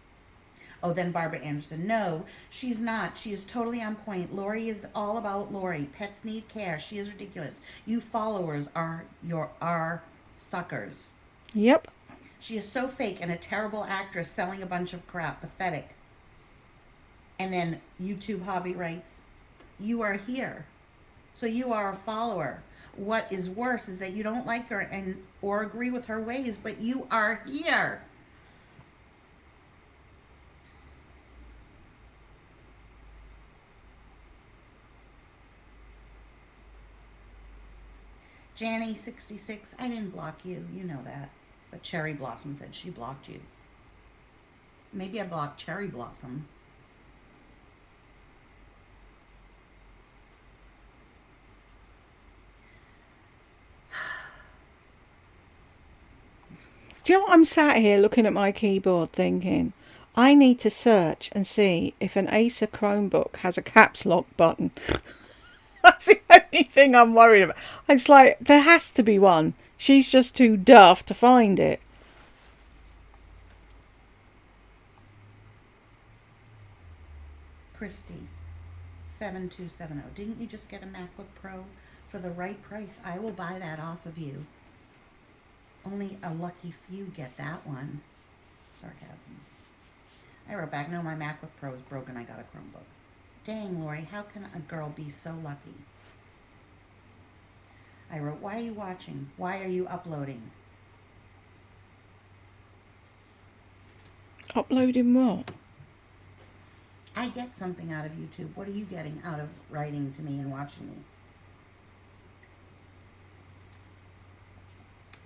Speaker 2: Oh, then Barbara Anderson. No, she's not. She is totally on point. Lori is all about Lori. Pets need care. She is ridiculous. You followers are suckers.
Speaker 1: Yep.
Speaker 2: She is so fake and a terrible actress selling a bunch of crap. Pathetic. And then YouTube Hobby writes, you are here. So you are a follower. What is worse is that you don't like her or agree with her ways, but you are here. Janny66, I didn't block you. You know that. But Cherry Blossom said she blocked you. Maybe I blocked Cherry Blossom.
Speaker 1: Do you know what? I'm sat here looking at my keyboard thinking, I need to search and see if an Acer Chromebook has a caps lock button. That's the only thing I'm worried about. It's like, there has to be one. She's just too daft to find it.
Speaker 2: Christy, 7270. Didn't you just get a MacBook Pro for the right price? I will buy that off of you. Only a lucky few get that one. Sarcasm. I wrote back, no, my MacBook Pro is broken. I got a Chromebook. Dang, Lori, how can a girl be so lucky? I wrote, why are you watching? Why are you uploading?
Speaker 1: Uploading what?
Speaker 2: I get something out of YouTube. What are you getting out of writing to me and watching me?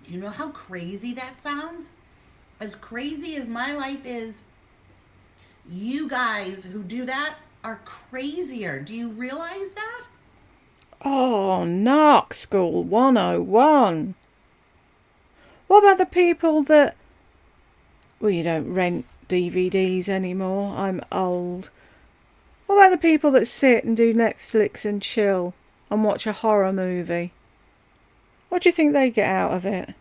Speaker 2: Do you know how crazy that sounds? As crazy as my life is, you guys who do that are crazier. Do you realize that?
Speaker 1: Oh, Narc School 101. What about the people that... Well, you don't rent DVDs anymore. I'm old. What about the people that sit and do Netflix and chill and watch a horror movie? What do you think they get out of it?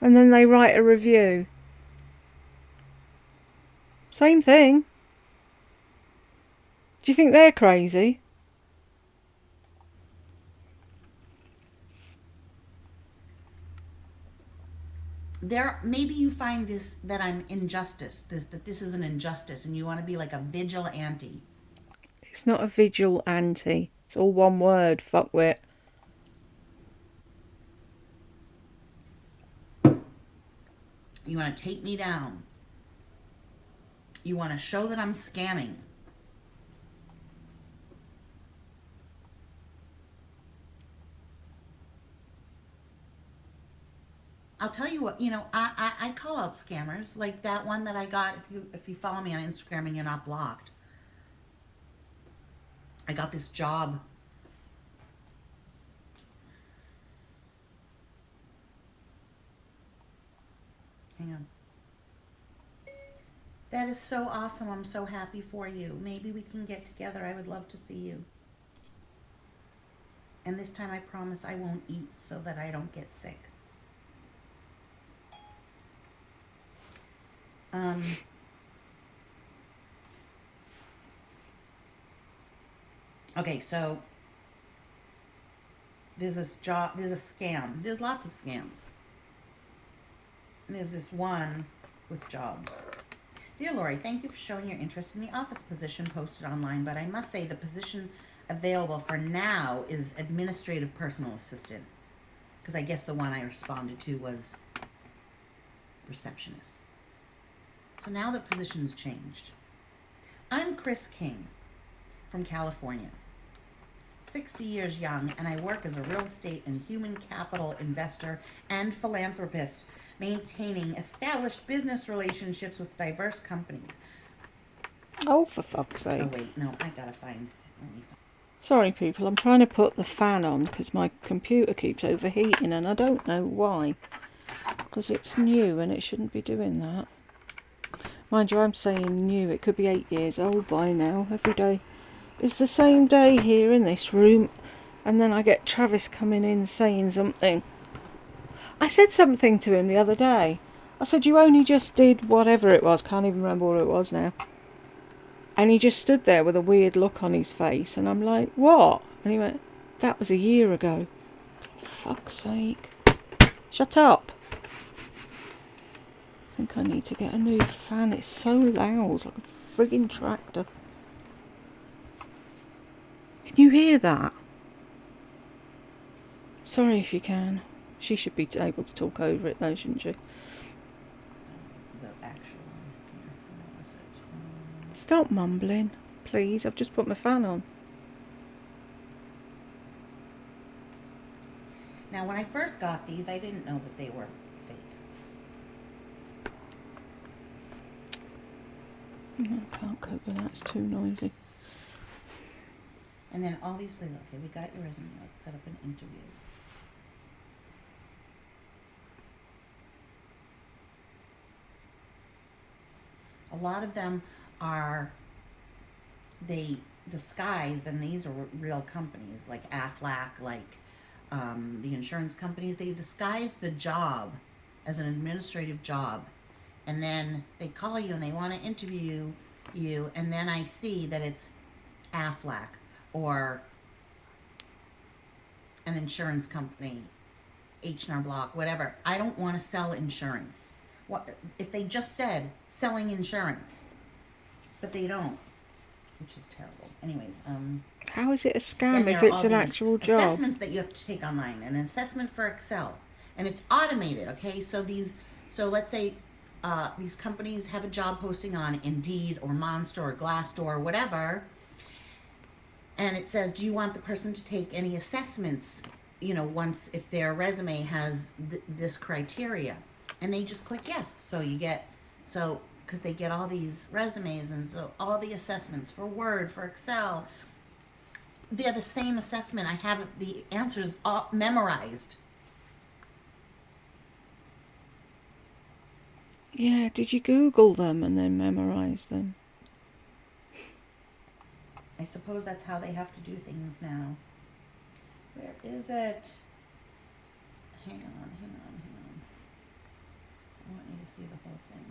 Speaker 1: And then they write a review. Same thing. Do you think they're crazy?
Speaker 2: Maybe you find this, that I'm injustice, that this is an injustice, and you want to be like a vigilante.
Speaker 1: It's not a vigilante. It's all one word, fuckwit.
Speaker 2: You want to take me down. You want to show that I'm scamming. I'll tell you what, I call out scammers, like that one that I got. If you follow me on Instagram and you're not blocked, I got this job. Hang on. That is so awesome. I'm so happy for you. Maybe we can get together. I would love to see you. And this time I promise I won't eat so that I don't get sick. Okay, so there's this job, there's a scam. There's lots of scams. And there's this one with jobs. Dear Lori, thank you for showing your interest in the office position posted online, but I must say the position available for now is administrative personal assistant. Because I guess the one I responded to was receptionist. So now the position's changed. I'm Chris King from California, 60 years young, and I work as a real estate and human capital investor and philanthropist, maintaining established business relationships with diverse companies.
Speaker 1: Oh, for fuck's sake.
Speaker 2: Oh, wait, no, I gotta find.
Speaker 1: Sorry, people, I'm trying to put the fan on because my computer keeps overheating and I don't know why. Because it's new and it shouldn't be doing that. Mind you, I'm saying new. It could be 8 years old by now. Every day is the same day here in this room. And then I get Travis coming in saying something. I said something to him the other day. I said, you only just did whatever it was. Can't even remember what it was now. And he just stood there with a weird look on his face. And I'm like, what? And he went, that was a year ago. Fuck's sake. Shut up. I think I need to get a new fan. It's so loud, like a frigging tractor. Can you hear that? Sorry if you can. She should be able to talk over it though, shouldn't she?
Speaker 2: The actual one.
Speaker 1: Stop mumbling, please. I've just put my fan on.
Speaker 2: Now, when I first got these, I didn't know that they were fake.
Speaker 1: I can't cope with that. It's too noisy.
Speaker 2: And then all these, okay, we got your resume. Let's set up an interview. A lot of them are, they disguise, and these are real companies like Aflac, like the insurance companies. They disguise the job as an administrative job, and then they call you and they want to interview you, and then I see that it's Aflac or an insurance company, H&R Block, whatever. I don't want to sell insurance. What if they just said selling insurance, but they don't, which is terrible. Anyways,
Speaker 1: how is it a scam if it's an actual job?
Speaker 2: Assessments that you have to take online, an assessment for Excel, and it's automated. Okay, so let's say these companies have a job posting on Indeed or Monster or Glassdoor or whatever, and it says, do you want the person to take any assessments? Once if their resume has this criteria. And they just click yes. So you get, because they get all these resumes, and so all the assessments for Word, for Excel, they're the same assessment. I have the answers all memorized.
Speaker 1: Yeah, did you Google them and then memorize them?
Speaker 2: I suppose that's how they have to do things now. Where is it? Hang on. I want you to see the whole thing.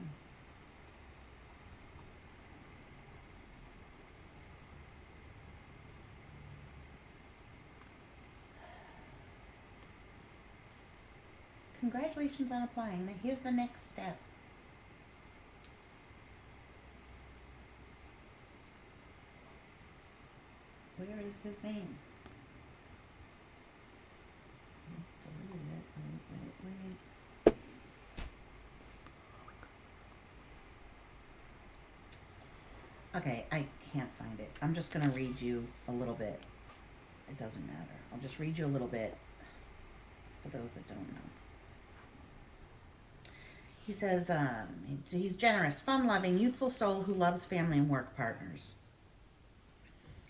Speaker 2: Congratulations on applying. Now here's the next step. Where is his name? Deleted it. Wait. Okay, I can't find it. I'm just going to read you a little bit. It doesn't matter. I'll just read you a little bit for those that don't know. He says he's generous, fun-loving, youthful soul who loves family and work partners.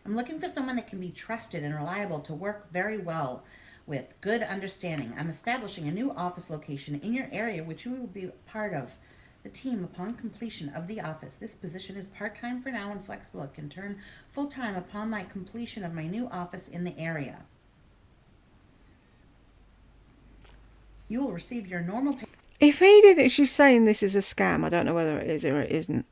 Speaker 2: I'm looking for someone that can be trusted and reliable to work very well with, good understanding. I'm establishing a new office location in your area, which you will be part of the team upon completion of the office. This position is part-time for now and flexible. It can turn full-time upon my completion of my new office in the area. You will receive your normal pay.
Speaker 1: If he did it, she's saying this is a scam. I don't know whether it is or it isn't.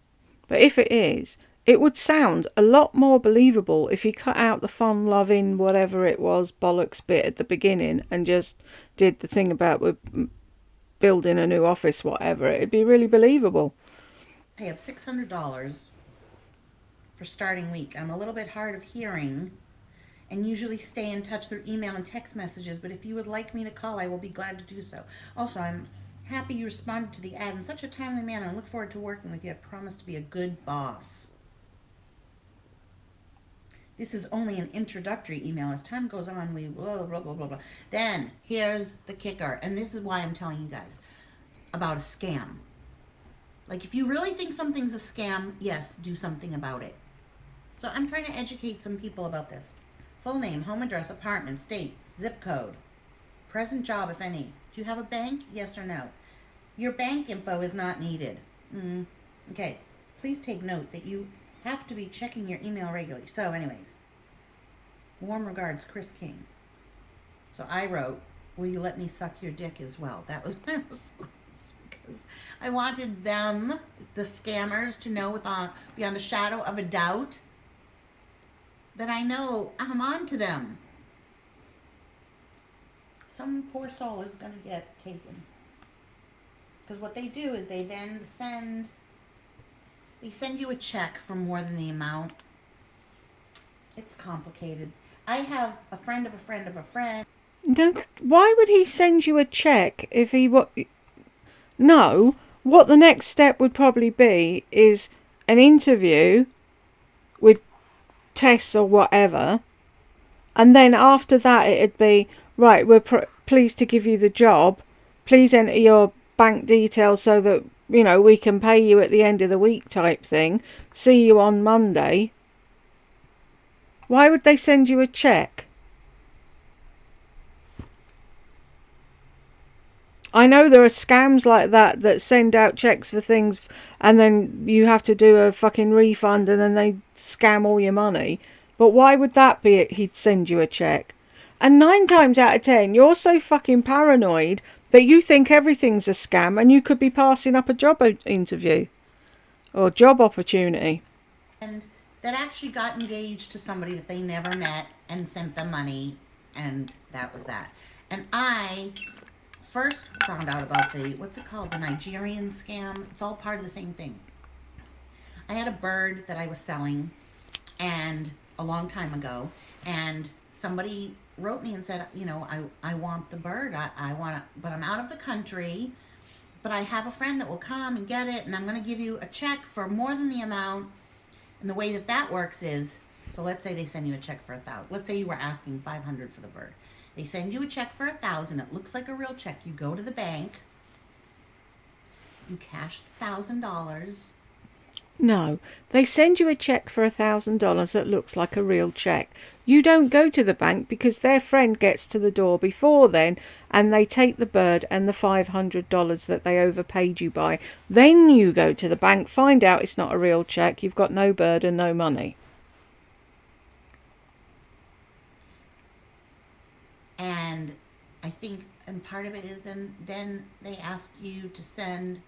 Speaker 1: But if it is, it would sound a lot more believable if he cut out the fun-loving, whatever it was, bollocks bit at the beginning and just did the thing about building a new office, whatever. It'd be really believable.
Speaker 2: Pay of $600 for starting week. I'm a little bit hard of hearing and usually stay in touch through email and text messages, but if you would like me to call, I will be glad to do so. Also, I'm happy you responded to the ad in such a timely manner and look forward to working with you. I promise to be a good boss. This is only an introductory email. As time goes on, we blah, blah, blah, blah, blah. Then, here's the kicker, and this is why I'm telling you guys about a scam. Like, if you really think something's a scam, yes, do something about it. So I'm trying to educate some people about this. Full name, home address, apartment, state, zip code, present job, if any. Do you have a bank? Yes or no? Your bank info is not needed. Okay. Please take note that you have to be checking your email regularly. So anyways, warm regards, Chris King. So I wrote, will you let me suck your dick as well? That was my response. Because I wanted them, the scammers, to know beyond a shadow of a doubt that I know I'm on to them. Some poor soul is going to get taken. Because what they do is they then send you a check for more than the amount. It's complicated. I have a friend of a friend of a friend.
Speaker 1: No, why would he send you a check if he... No, what the next step would probably be is an interview with tests or whatever, and then after that it'd be, right, we're pleased to give you the job, please enter your bank details so that, you know, we can pay you at the end of the week type thing, see you on Monday. Why would they send you a check? I know there are scams like that send out checks for things and then you have to do a fucking refund and then they scam all your money. But why would that be he'd send you a check? And 9 times out of 10, you're so fucking paranoid that you think everything's a scam and you could be passing up a job interview or job opportunity.
Speaker 2: And that actually got engaged to somebody that they never met and sent them money, and that was that. And I first found out about what's it called, the Nigerian scam. It's all part of the same thing. I had a bird that I was selling and a long time ago, and somebody wrote me and said, you know, I want the bird. I want it, but I'm out of the country, but I have a friend that will come and get it, and I'm going to give you a check for more than the amount. And the way that works is, so let's say they send you a check for $1,000. Let's say you were asking $500 for the bird. They send you a check for $1,000. It looks like a real check. You go to the bank. You cash the $1,000.
Speaker 1: No, they send you a check for $1,000 that looks like a real check. You don't go to the bank because their friend gets to the door before then and they take the bird and the $500 that they overpaid you by. Then you go to the bank, find out it's not a real check, you've got no bird and no money.
Speaker 2: And I think, and part of it is then they ask you to send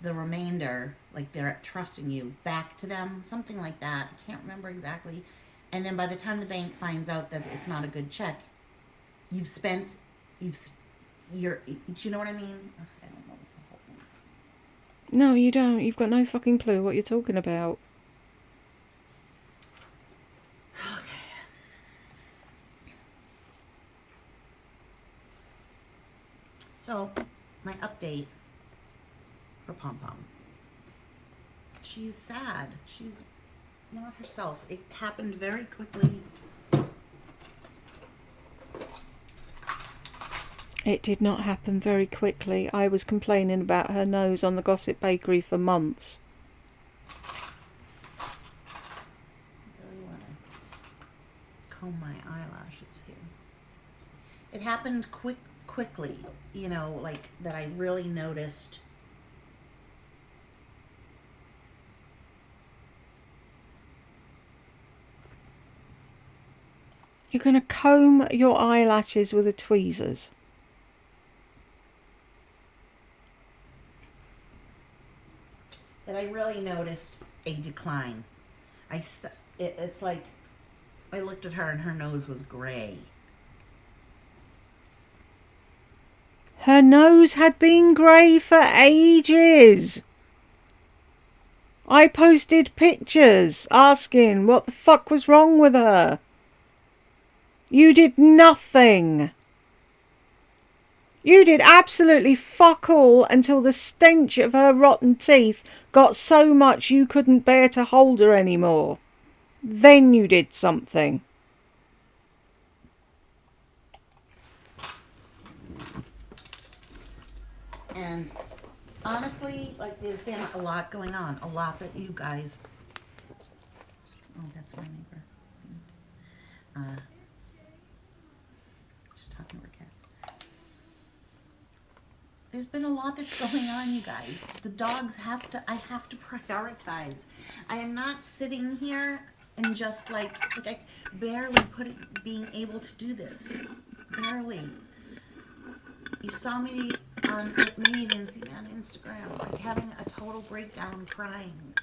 Speaker 2: the remainder, like they're trusting you, back to them, something like that. I can't remember exactly. And then by the time the bank finds out that it's not a good check, do you know what I mean? I don't know what the whole thing is.
Speaker 1: No, you don't. You've got no fucking clue what you're talking about.
Speaker 2: Okay. So, my update for Pompom. She's sad. not herself. It happened very quickly.
Speaker 1: It did not happen very quickly. I was complaining about her nose on the Gossip Bakery for months.
Speaker 2: I really want to comb my eyelashes here. It happened quickly, you know, like that I really noticed.
Speaker 1: You're going to comb your eyelashes with the tweezers.
Speaker 2: That I really noticed a decline. It's like I looked at her and her nose was gray.
Speaker 1: Her nose had been grey for ages. I posted pictures asking what the fuck was wrong with her. You did nothing. You did absolutely fuck all until the stench of her rotten teeth got so much you couldn't bear to hold her anymore. Then you did something.
Speaker 2: And honestly, like there's been a lot going on. A lot that you guys... Oh, that's my neighbor. Just talking to her cats. There's been a lot that's going on, you guys. The dogs have to, I have to prioritize. I am not sitting here and just like I barely being able to do this. Barely. You saw me on, maybe you didn't see me on Instagram, like having a total breakdown crying.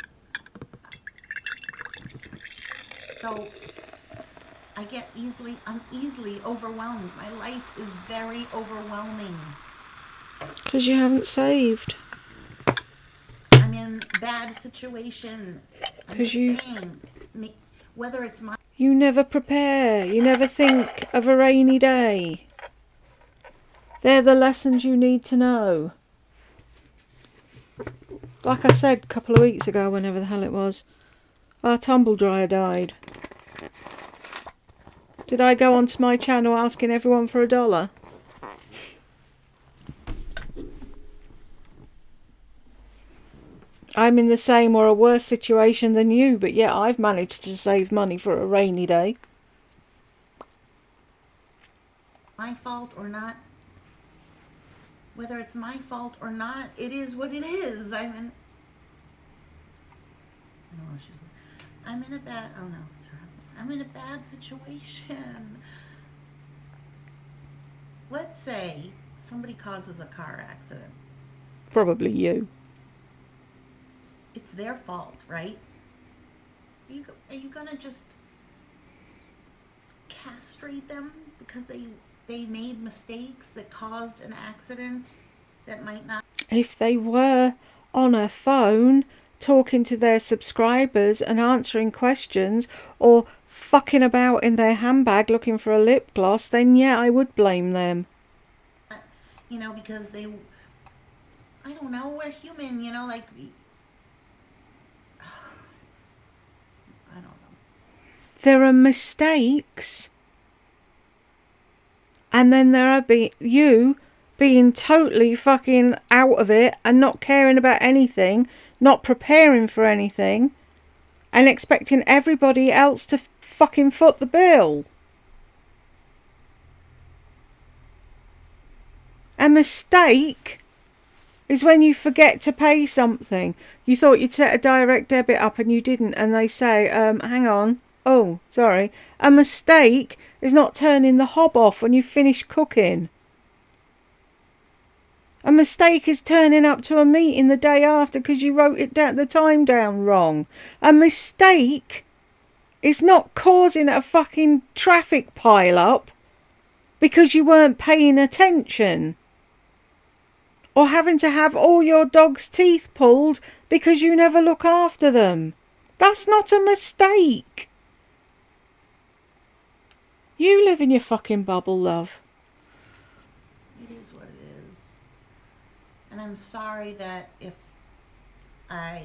Speaker 2: So I'm easily overwhelmed. My life is very overwhelming.
Speaker 1: Because you haven't saved.
Speaker 2: I'm in a bad situation. I'm just saying, whether it's my...
Speaker 1: You never prepare. You never think of a rainy day. They're the lessons you need to know. Like I said a couple of weeks ago, whenever the hell it was, our tumble dryer died. Did I go onto my channel asking everyone for $1? I'm in the same or a worse situation than you, but yeah, I've managed to save money for a rainy day.
Speaker 2: My fault or not, whether it's my fault or not, it is what it is. I don't know what she's... I'm in a bad... Oh no, it's her husband. I'm in a bad situation. Let's say somebody causes a car accident.
Speaker 1: Probably you.
Speaker 2: It's their fault, right? Are you gonna just castrate them because they made mistakes that caused an accident that might not...
Speaker 1: If they were on a phone talking to their subscribers and answering questions, or fucking about in their handbag looking for a lip gloss, then yeah, I would blame them.
Speaker 2: You know, because they... I don't know, we're human, you know, like... I don't know.
Speaker 1: There are mistakes. And then there are you being totally fucking out of it and not caring about anything, not preparing for anything, and expecting everybody else to fucking foot the bill. A mistake is when you forget to pay something. You thought you'd set a direct debit up and you didn't, and they say, hang on. Oh, sorry. A mistake is not turning the hob off when you finish cooking. A mistake is turning up to a meeting the day after because you wrote it down, the time down wrong. A mistake is not causing a fucking traffic pile up because you weren't paying attention. Or having to have all your dog's teeth pulled because you never look after them. That's not a mistake. You live in your fucking bubble, love.
Speaker 2: It is what it is. And I'm sorry that if I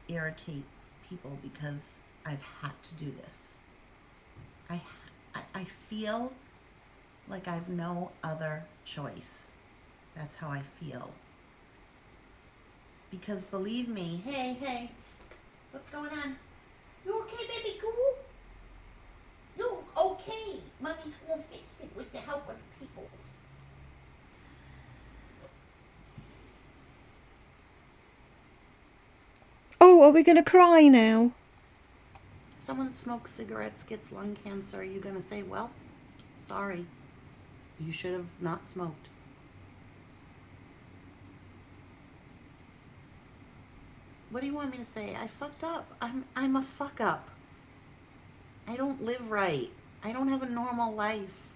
Speaker 2: irritate people because I've had to do this. I feel like I've no other choice. That's how I feel. Because believe me, hey, what's going on? You okay, baby? Cool? You okay? Mommy will fix it with the help of people.
Speaker 1: Oh, are we going to cry now?
Speaker 2: Someone that smokes cigarettes gets lung cancer. Are you going to say, well, sorry, you should have not smoked? What do you want me to say? I fucked up. I'm a fuck up. I don't live right. I don't have a normal life.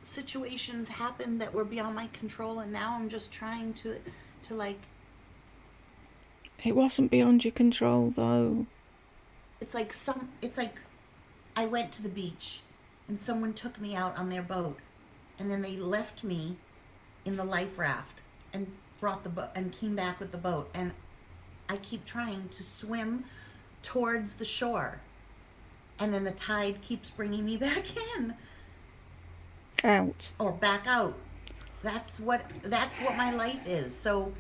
Speaker 2: Situations happen that were beyond my control, and now I'm just trying to like,
Speaker 1: It wasn't beyond your control, though.
Speaker 2: it's like I went to the beach and someone took me out on their boat, and then they left me in the life raft and brought the boat and came back with the boat, and I keep trying to swim towards the shore, and then the tide keeps bringing me back in
Speaker 1: Out.
Speaker 2: or back out. That's what my life is. So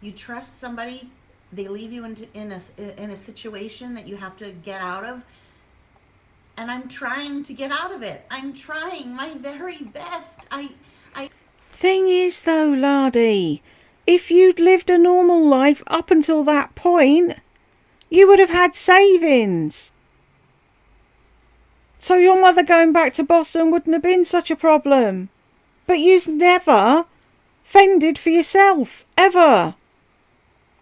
Speaker 2: you trust somebody, they leave you in a situation that you have to get out of, and I'm trying to get out of it. I'm trying my very best. I
Speaker 1: Thing is, though, laddie, if you'd lived a normal life up until that point, you would have had savings. So your mother going back to Boston wouldn't have been such a problem. But you've never fended for yourself, ever.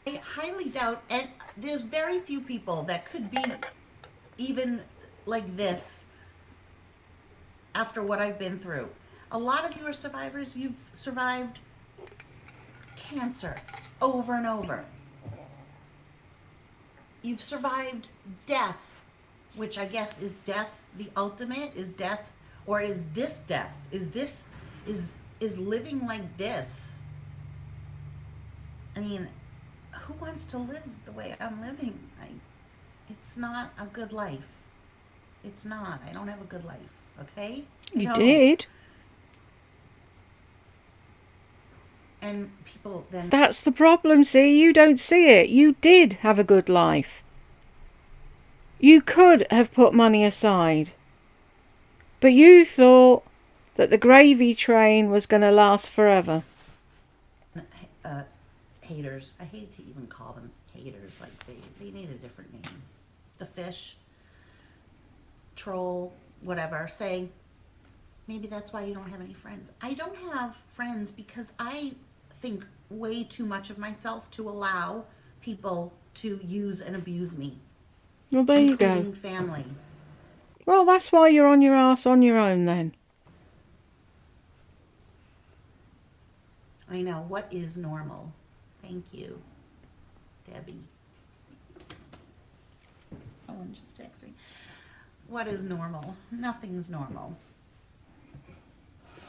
Speaker 2: I highly doubt, and there's very few people that could be even like this after what I've been through. A lot of you are survivors. You've survived cancer over and over. You've survived death, which I guess is death the ultimate? Is death, or is this death? Is living like this? I mean, who wants to live the way I'm living? It's not a good life. It's not. I don't have a good life. Okay?
Speaker 1: You did.
Speaker 2: And people then.
Speaker 1: That's the problem, see? You don't see it. You did have a good life. You could have put money aside. But you thought that the gravy train was going to last forever.
Speaker 2: Haters. I hate to even call them haters. Like, they need a different name. The fish, troll, whatever, say, maybe that's why you don't have any friends. I don't have friends because I think way too much of myself to allow people to use and abuse me.
Speaker 1: Well, there you go.
Speaker 2: Including family.
Speaker 1: Well, that's why you're on your ass on your own then.
Speaker 2: I know. What is normal? Thank you, Debbie. Someone just texted me. What is normal? Nothing's normal.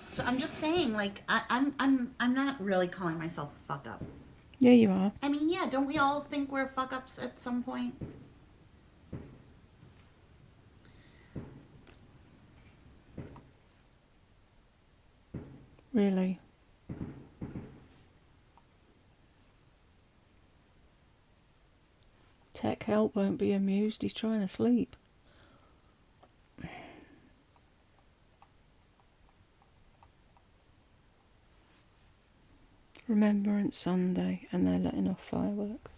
Speaker 2: So I'm just saying, like, I'm not really calling myself a fuck up.
Speaker 1: Yeah, you are.
Speaker 2: I mean, yeah, don't we all think we're fuck ups at some point?
Speaker 1: Really. Tech help won't be amused. He's trying to sleep. Remembrance Sunday, and they're letting off fireworks.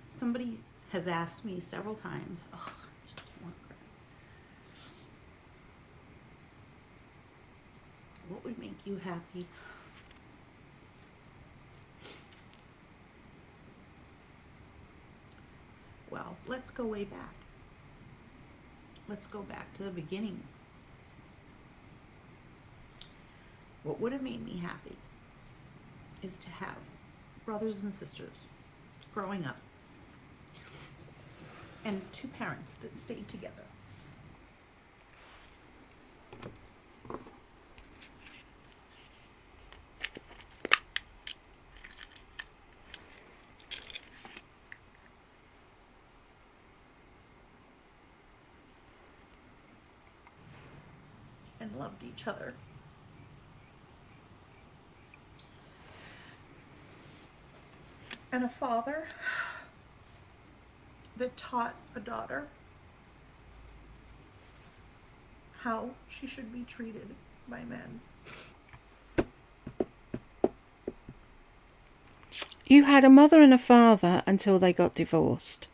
Speaker 2: Somebody has asked me several times. Oh, I just want to cry. What would make you happy? Well, let's go way back. Let's go back to the beginning. What would have made me happy is to have brothers and sisters growing up and two parents that stayed together loved each other. And a father that taught a daughter how she should be treated by men.
Speaker 1: You had a mother and a father until they got divorced.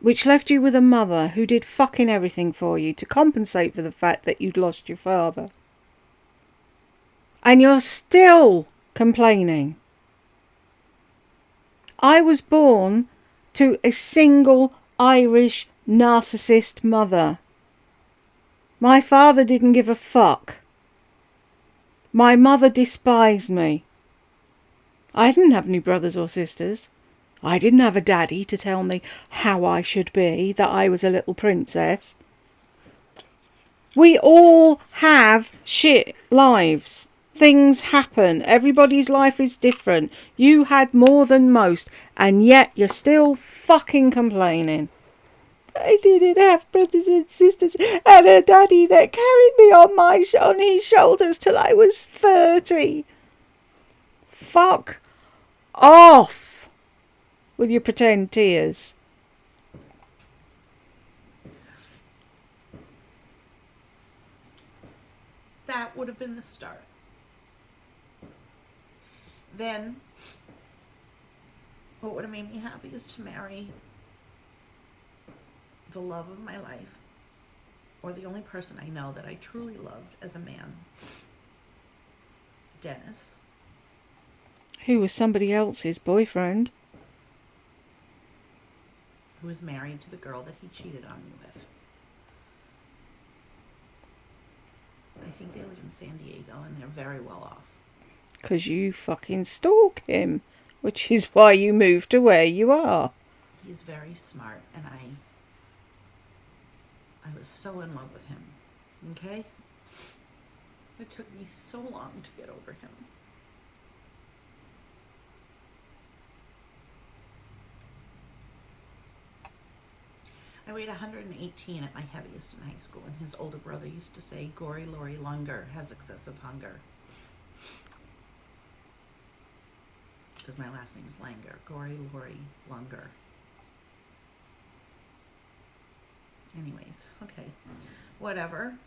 Speaker 1: Which left you with a mother who did fucking everything for you to compensate for the fact that you'd lost your father. And you're still complaining. I was born to a single Irish narcissist mother. My father didn't give a fuck. My mother despised me. I didn't have any brothers or sisters. I didn't have a daddy to tell me how I should be, that I was a little princess. We all have shit lives. Things happen. Everybody's life is different. You had more than most, and yet you're still fucking complaining. I didn't have brothers and sisters and a daddy that carried me on his shoulders till I was 30. Fuck off with your pretend tears.
Speaker 2: That would have been the start. Then, what would have made me happy is to marry the love of my life, or the only person I know that I truly loved as a man, Dennis.
Speaker 1: Who was somebody else's boyfriend.
Speaker 2: Who was married to the girl that he cheated on me with. I think they live in San Diego and they're very well off.
Speaker 1: 'Cause you fucking stalk him, which is why you moved to where you are.
Speaker 2: He's very smart, and I was so in love with him. Okay? It took me so long to get over him. I weighed 118 at my heaviest in high school, and his older brother used to say, "Gory Lori Lunger has excessive hunger." Because my last name is Langer. Gory Lori Lunger. Anyways, okay. Whatever.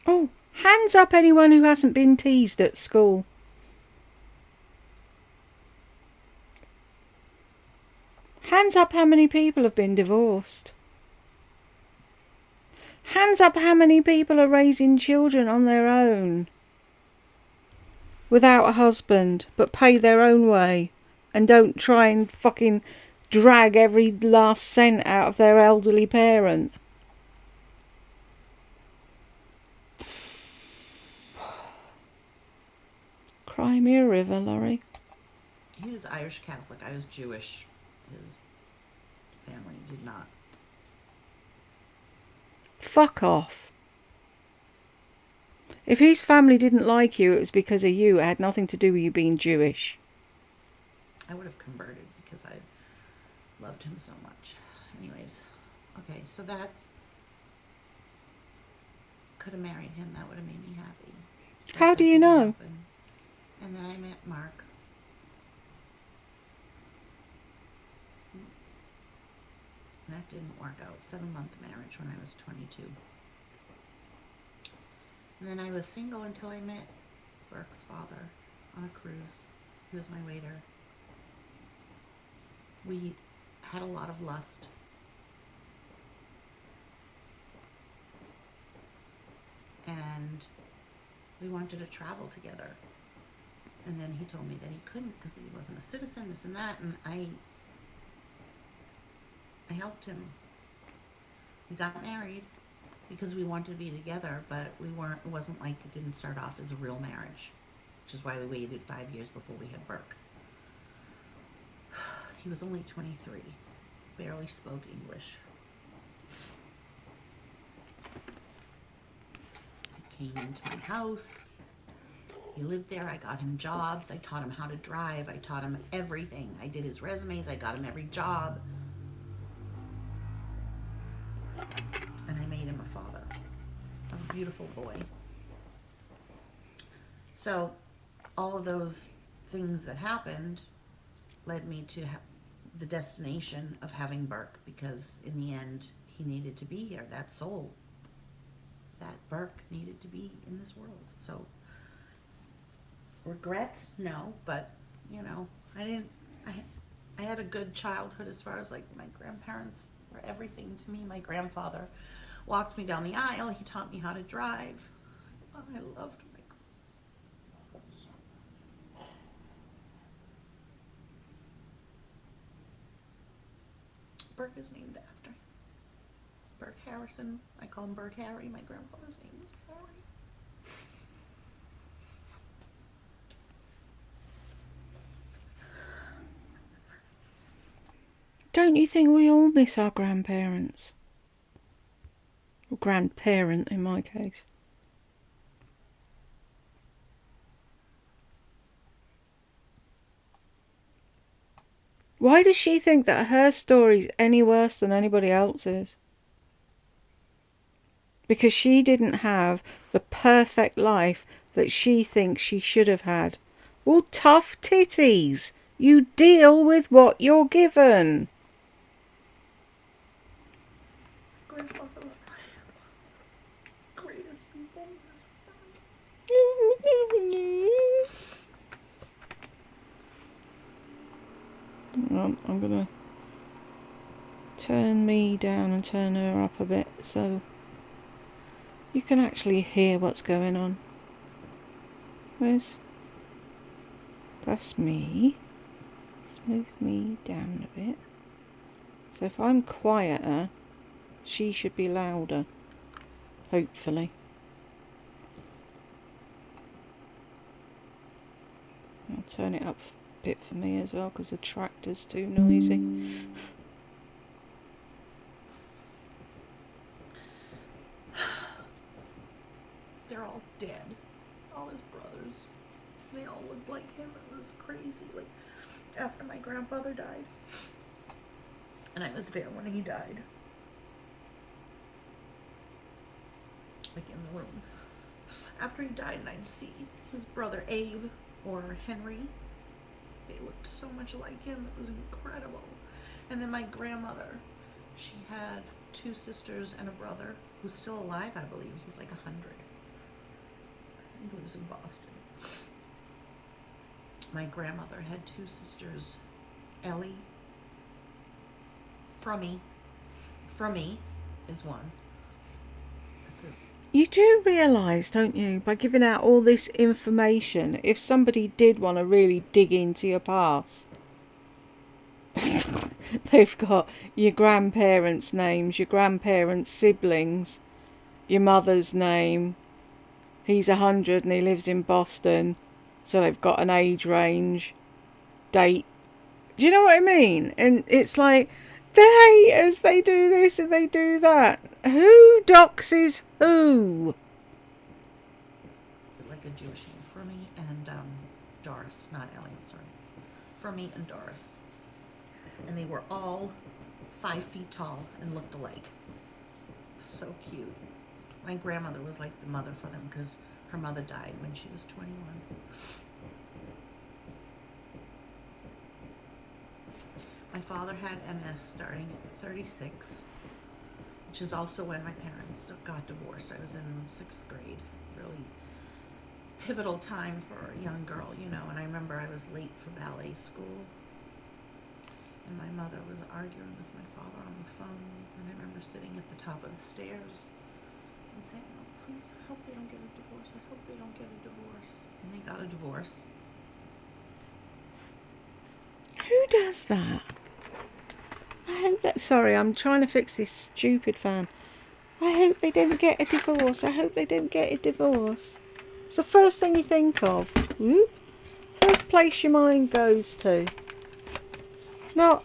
Speaker 1: Oh, hands up anyone who hasn't been teased at school. Hands up how many people have been divorced. Hands up how many people are raising children on their own. Without a husband, but pay their own way. And don't try and fucking drag every last cent out of their elderly parent. Cry me a river, Laurie.
Speaker 2: He was Irish Catholic. I was Jewish. His family did not.
Speaker 1: Fuck off. If his family didn't like you, it was because of you. It had nothing to do with you being Jewish.
Speaker 2: I would have converted because I loved him so much. Anyways, okay, so that's... Could have married him. That would have made me happy.
Speaker 1: How do you know?
Speaker 2: Happen. And then I met Mark. That didn't work out. 7-month marriage when I was 22. And then I was single until I met Burke's father on a cruise. He was my waiter. We had a lot of lust. And we wanted to travel together. And then he told me that he couldn't because he wasn't a citizen, this and that, and I helped him. We got married because we wanted to be together, but it wasn't like it didn't start off as a real marriage, which is why we waited 5 years before we had Burke. He was only 23, barely spoke English. He came into my house. He lived there. I got him jobs. I taught him how to drive. I taught him everything. I did his resumes. I got him every job. And I made him a father of a beautiful boy. So all of those things that happened led me to the destination of having Burke, because in the end he needed to be here. That soul, that Burke needed to be in this world. So regrets, no, but you know, I had a good childhood as far as like my grandparents were everything to me. My grandfather walked me down the aisle. He taught me how to drive. Oh, I loved my grandparents. Burke is named after Burke Harrison. I call him Burke Harry. My grandfather's name was Harry.
Speaker 1: Don't you think we all miss our grandparents? Or grandparent in my case. Why does she think that her story's any worse than anybody else's? Because she didn't have the perfect life that she thinks she should have had. Well, tough titties. You deal with what you're given.
Speaker 2: Grandfather was my greatest people in this
Speaker 1: world. I'm going to turn me down and turn her up a bit so you can actually hear what's going on. That's me. Let's move me down a bit. So if I'm quieter, she should be louder. Hopefully. I'll turn it up a bit for me as well because the tractor's too noisy.
Speaker 2: They're all dead. All his brothers. They all looked like him. It was crazy. Like, after my grandfather died. And I was there when he died. Like, in the room. After he died, and I'd see his brother Abe or Henry. They looked so much like him. It was incredible. And then my grandmother, she had 2 sisters and a brother who's still alive, I believe. He's like 100. He lives in Boston. My grandmother had 2 sisters, Ellie. Frummy is one. That's it.
Speaker 1: You do realise, don't you, by giving out all this information, if somebody did want to really dig into your past, they've got your grandparents' names, your grandparents' siblings, your mother's name. He's 100 and he lives in Boston, so they've got an age range, date. Do you know what I mean? And it's like, the haters, they do this and they do that. Who doxes who?
Speaker 2: Like a Jewish name, Frummy and Doris, not Ellie, sorry. Frummy and Doris. And they were all 5 feet tall and looked alike. So cute. My grandmother was like the mother for them because her mother died when she was 21. My father had MS starting at 36, which is also when my parents got divorced. I was in 6th grade. Really pivotal time for a young girl, you know, and I remember I was late for ballet school. And my mother was arguing with my father on the phone, and I remember sitting at the top of the stairs and saying, oh, please, I hope they don't get a divorce. I hope they don't get a divorce. And they got a divorce.
Speaker 1: Who does that? I hope that... Sorry, I'm trying to fix this stupid fan. I hope they don't get a divorce. I hope they don't get a divorce. It's the first thing you think of. First place your mind goes to. Not,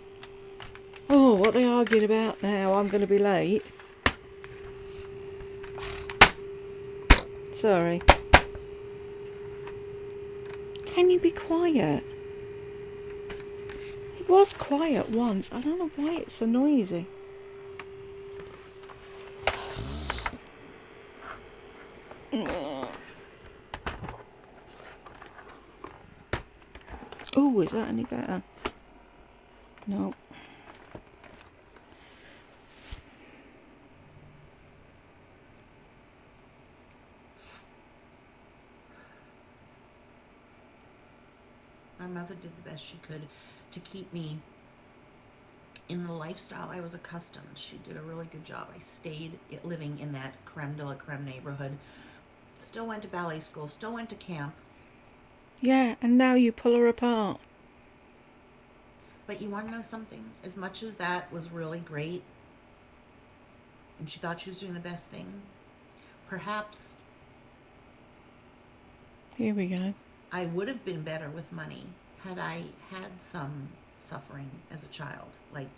Speaker 1: oh, what are they arguing about now? I'm going to be late. Sorry. Can you be quiet? It was quiet once. I don't know why it's so noisy. Oh, is that any better? No.
Speaker 2: My mother did the best she could to keep me in the lifestyle I was accustomed. She did a really good job. I stayed living in that creme de la creme neighborhood. Still went to ballet school, still went to camp.
Speaker 1: Yeah, and now you pull her apart.
Speaker 2: But you want to know something? As much as that was really great, and she thought she was doing the best thing, perhaps
Speaker 1: Here we go.
Speaker 2: I would have been better with money had I had some suffering as a child. Like,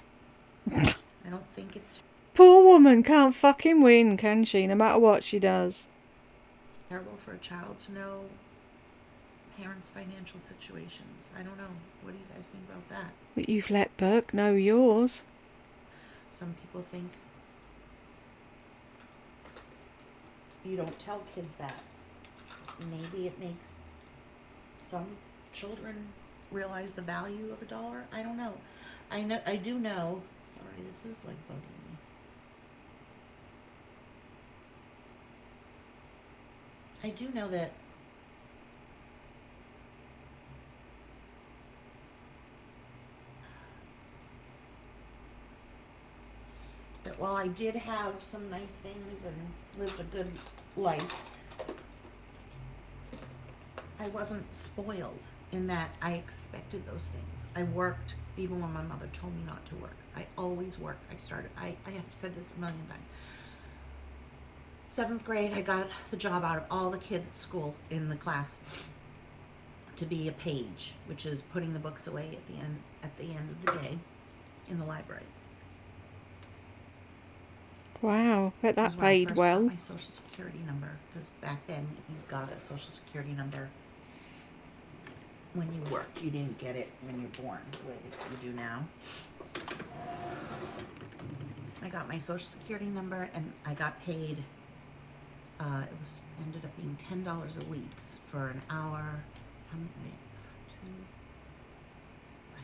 Speaker 2: I don't think it's
Speaker 1: Poor woman can't fucking win, can she? No matter what she does.
Speaker 2: terrible for a child to know parents' financial situations. I don't know. What do you guys think about that?
Speaker 1: But you've let Burke know yours.
Speaker 2: Some people think you don't tell kids that. Maybe it makes some children realize the value of a dollar. I don't know. I do know. Sorry, this is like bugging me. I do know that while I did have some nice things and lived a good life, I wasn't spoiled in that I expected those things. I worked even when my mother told me not to work. I always worked. I have said this a million times. 7th grade, I got the job out of all the kids at school in the class to be a page, which is putting the books away at the end of the day in the library.
Speaker 1: Wow, bet that
Speaker 2: was when I
Speaker 1: paid
Speaker 2: first
Speaker 1: well.
Speaker 2: got my social security number, because back then you got a social security number when you worked. You didn't get it when you're born, the way that you do now. I got my social security number and I got paid. Ended up being $10 a week for an hour. I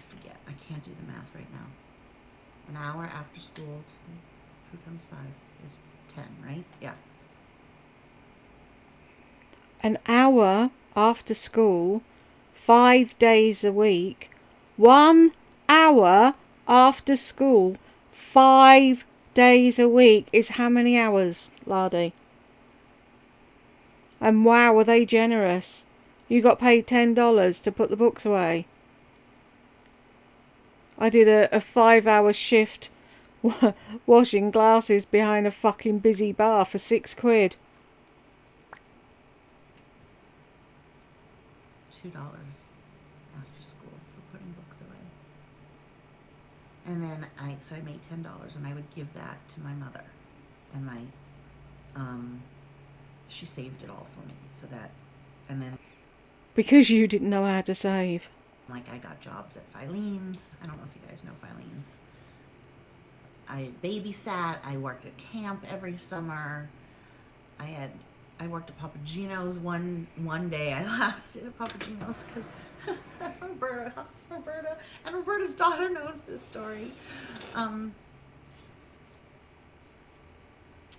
Speaker 2: forget. I can't do the math right now. An hour after school. 2 times 5 is 10, right? Yeah.
Speaker 1: An hour after school, 5 days a week. 1 hour after school, 5 days a week is how many hours, Lardy? And wow, were they generous. You got paid $10 to put the books away. I did a 5-hour shift washing glasses behind a fucking busy bar for £6.
Speaker 2: $2 after school for putting books away. And then I made $10 and I would give that to my mother. And she saved it all for me, so that, and then
Speaker 1: because you didn't know how to save.
Speaker 2: like I got jobs at Filene's. I don't know if you guys know Filene's. I babysat. I worked at camp every summer. I worked at Papagino's one day. I lasted at Papagino's because Roberta's daughter knows this story.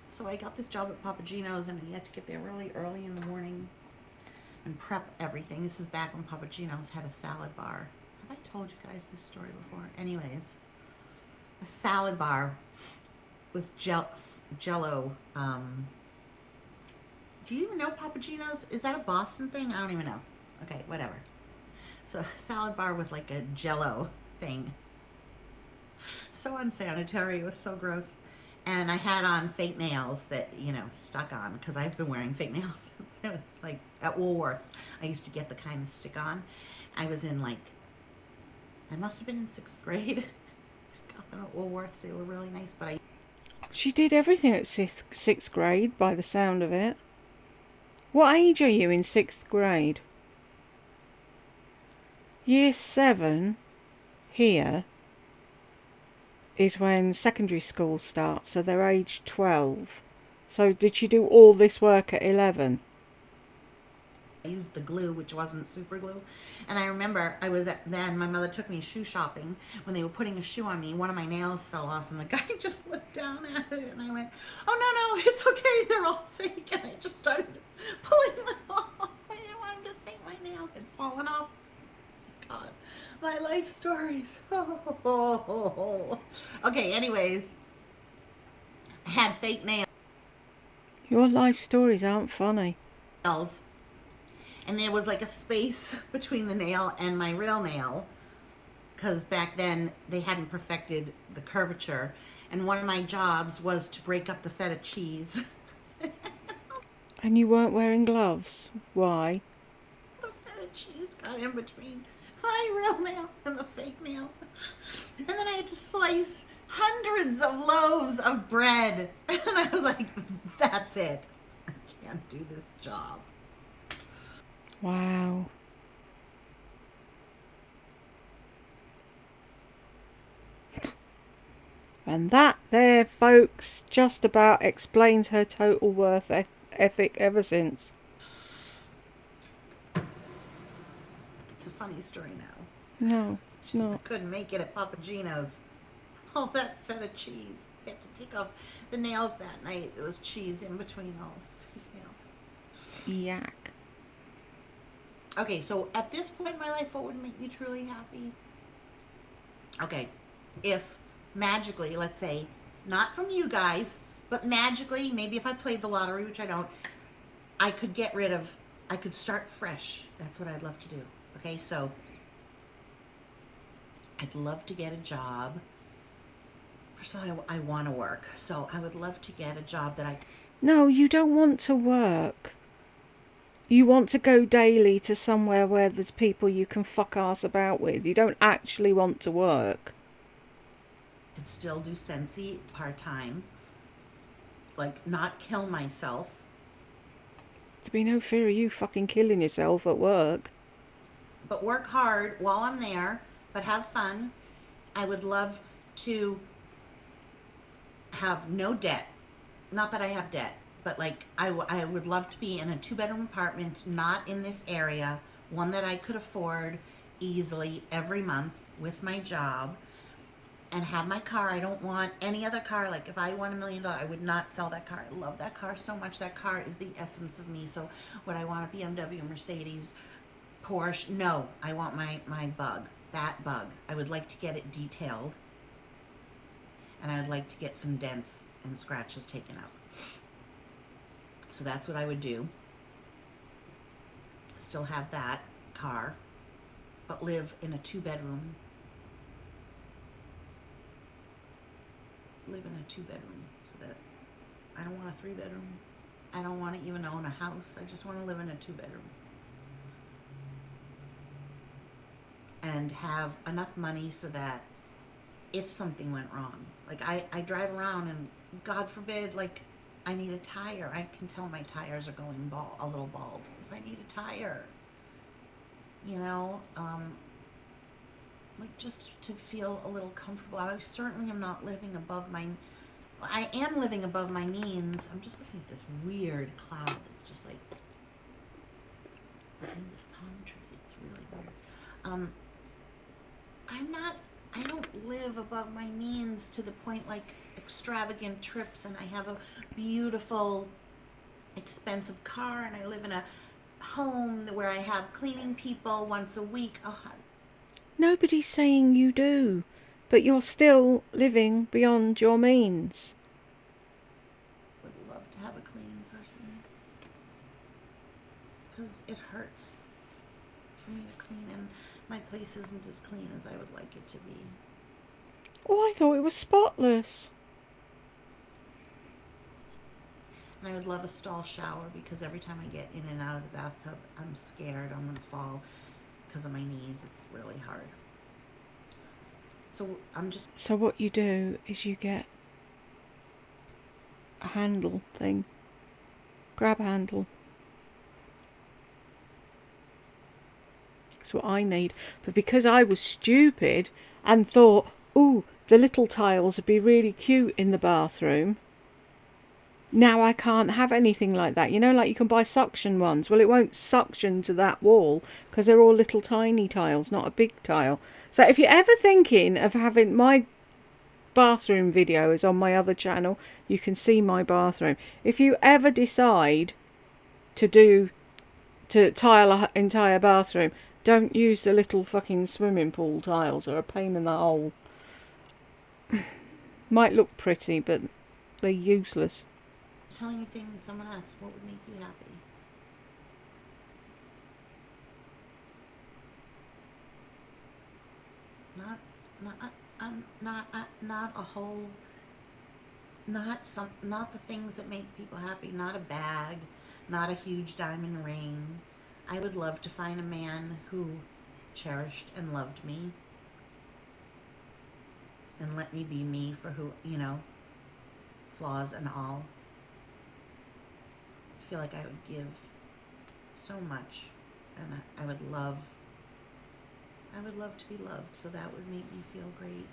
Speaker 2: So I got this job at Papagino's and I had to get there really early in the morning and prep everything. This is back when Papagino's had a salad bar. Have I told you guys this story before? Anyways, a salad bar with Jello. Do you even know Papagino's? Is that a Boston thing? I don't even know. Okay, whatever. So a salad bar with like a Jello thing. So unsanitary. It was so gross. And I had on fake nails that, stuck on, because I've been wearing fake nails since I was like at Woolworths. I used to get the kind that stick on. I was in I must have been in 6th grade. Got them at Woolworths. They were really nice, but
Speaker 1: She did everything at sixth grade by the sound of it. What age are you in 6th grade? Year 7 here is when secondary school starts, so they're aged 12. So did she do all this work at 11?
Speaker 2: I used the glue, which wasn't super glue. And I remember then my mother took me shoe shopping. When they were putting a shoe on me, one of my nails fell off and the guy just looked down at it and I went, oh no, it's okay, they're all fake. And I just started pulling them off. I didn't want him to think my nail had fallen off. God, my life stories. Okay, anyways, I had fake
Speaker 1: Your life stories aren't funny.
Speaker 2: nails. And there was like a space between the nail and my real nail, because back then they hadn't perfected the curvature. And one of my jobs was to break up the feta cheese.
Speaker 1: And you weren't wearing gloves. Why?
Speaker 2: The feta cheese got in between my real nail and the fake nail. And then I had to slice hundreds of loaves of bread. And I was like, that's it. I can't do this job.
Speaker 1: Wow. And that there, folks, just about explains her total worth ethic ever since.
Speaker 2: It's a funny story now.
Speaker 1: No, it's
Speaker 2: I
Speaker 1: not.
Speaker 2: couldn't make it at Papagino's. All that feta cheese. I had to take off the nails that night. There was cheese in between all the nails.
Speaker 1: Yak.
Speaker 2: Okay, so at this point in my life, what would make me truly happy? Okay, if magically, let's say, not from you guys, but magically, maybe if I played the lottery, which I don't, I could start fresh. That's what I'd love to do. Okay, so I'd love to get a job. First of all, I want to work, so I would love to get a job that
Speaker 1: No, you don't want to work. You want to go daily to somewhere where there's people you can fuck ass about with. You don't actually want to work.
Speaker 2: could still do Sensi part-time. Like, not kill myself.
Speaker 1: To be no fear of you fucking killing yourself at work.
Speaker 2: But work hard while I'm there, but have fun. I would love to have no debt. Not that I have debt, but like I would love to be in a 2-bedroom apartment, not in this area, one that I could afford easily every month with my job, and have my car. I don't want any other car. Like if I won $1 million, I would not sell that car. I love that car so much. That car is the essence of me. So would I want a BMW, Mercedes, Porsche? No, I want my bug, that bug. I would like to get it detailed, and I would like to get some dents and scratches taken out. So that's what I would do. Still have that car, but live in a 2-bedroom. Live in a 2-bedroom so that I don't want a 3-bedroom. I don't want to even own a house. I just want to live in a 2-bedroom. And have enough money so that if something went wrong, like I drive around and God forbid, like I need a tire. I can tell my tires are going a little bald. If I need a tire, you know, like just to feel a little comfortable. I certainly am not living above my, I am living above my means. I'm just looking at this weird cloud that's just like behind this palm tree. It's really weird. I don't live above my means to the point like extravagant trips, and I have a beautiful, expensive car, and I live in a home where I have cleaning people once a week. Oh,
Speaker 1: Nobody's saying you do, but you're still living beyond your means.
Speaker 2: I would love to have a cleaning person, because it hurts for me to clean, and my place isn't as clean as I would like it to be.
Speaker 1: Oh, I thought it was spotless.
Speaker 2: And I would love a stall shower, because every time I get in and out of the bathtub, I'm scared I'm going to fall because of my knees. It's really hard. So
Speaker 1: So what you do is you get a handle thing. Grab handle. That's what I need. But because I was stupid and thought, ooh, the little tiles would be really cute in the bathroom, Now I can't have anything like that. You know, like you can buy suction ones. Well, it won't suction to that wall because they're all little tiny tiles, not a big tile. So if you're ever thinking of having, my bathroom video is on my other channel. You can see my bathroom. If you ever decide to tile an entire bathroom, don't use the little fucking swimming pool tiles. They're a pain in the hole. Might look pretty, but they're useless.
Speaker 2: Tell anything that someone asks, what would make you happy? Not a whole, not the things that make people happy. Not a bag, not a huge diamond ring. I would love to find a man who cherished and loved me and let me be me for who, flaws and all. I feel like I would give so much, and I would love to be loved, so that would make me feel great.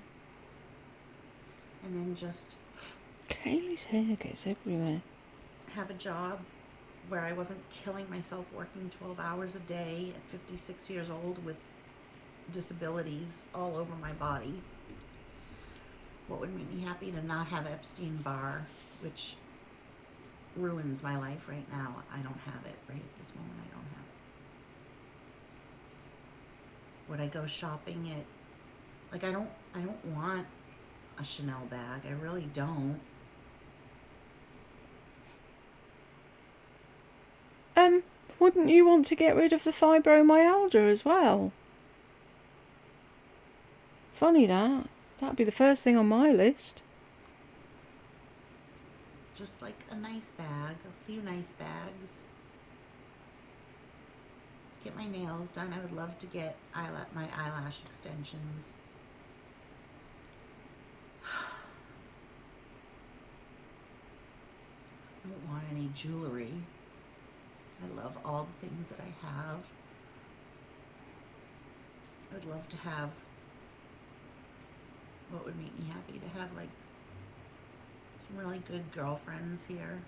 Speaker 2: And then just
Speaker 1: Kaylee's hair gets everywhere.
Speaker 2: have a job where I wasn't killing myself working 12 hours a day at 56 years old with disabilities all over my body. What would make me happy? To not have Epstein-Barr, which ruins my life right now. I don't have it right at this moment. I don't have it. Would I go shopping at, like, I don't want a Chanel bag. I really don't.
Speaker 1: Wouldn't you want to get rid of the fibromyalgia as well? Funny that. That'd be the first thing on my list.
Speaker 2: Just like a nice bag, a few nice bags. Get my nails done. I would love to get my eyelash extensions. I don't want any jewelry. I love all the things that I have. I would love to have, what would make me happy? To have like some really good girlfriends here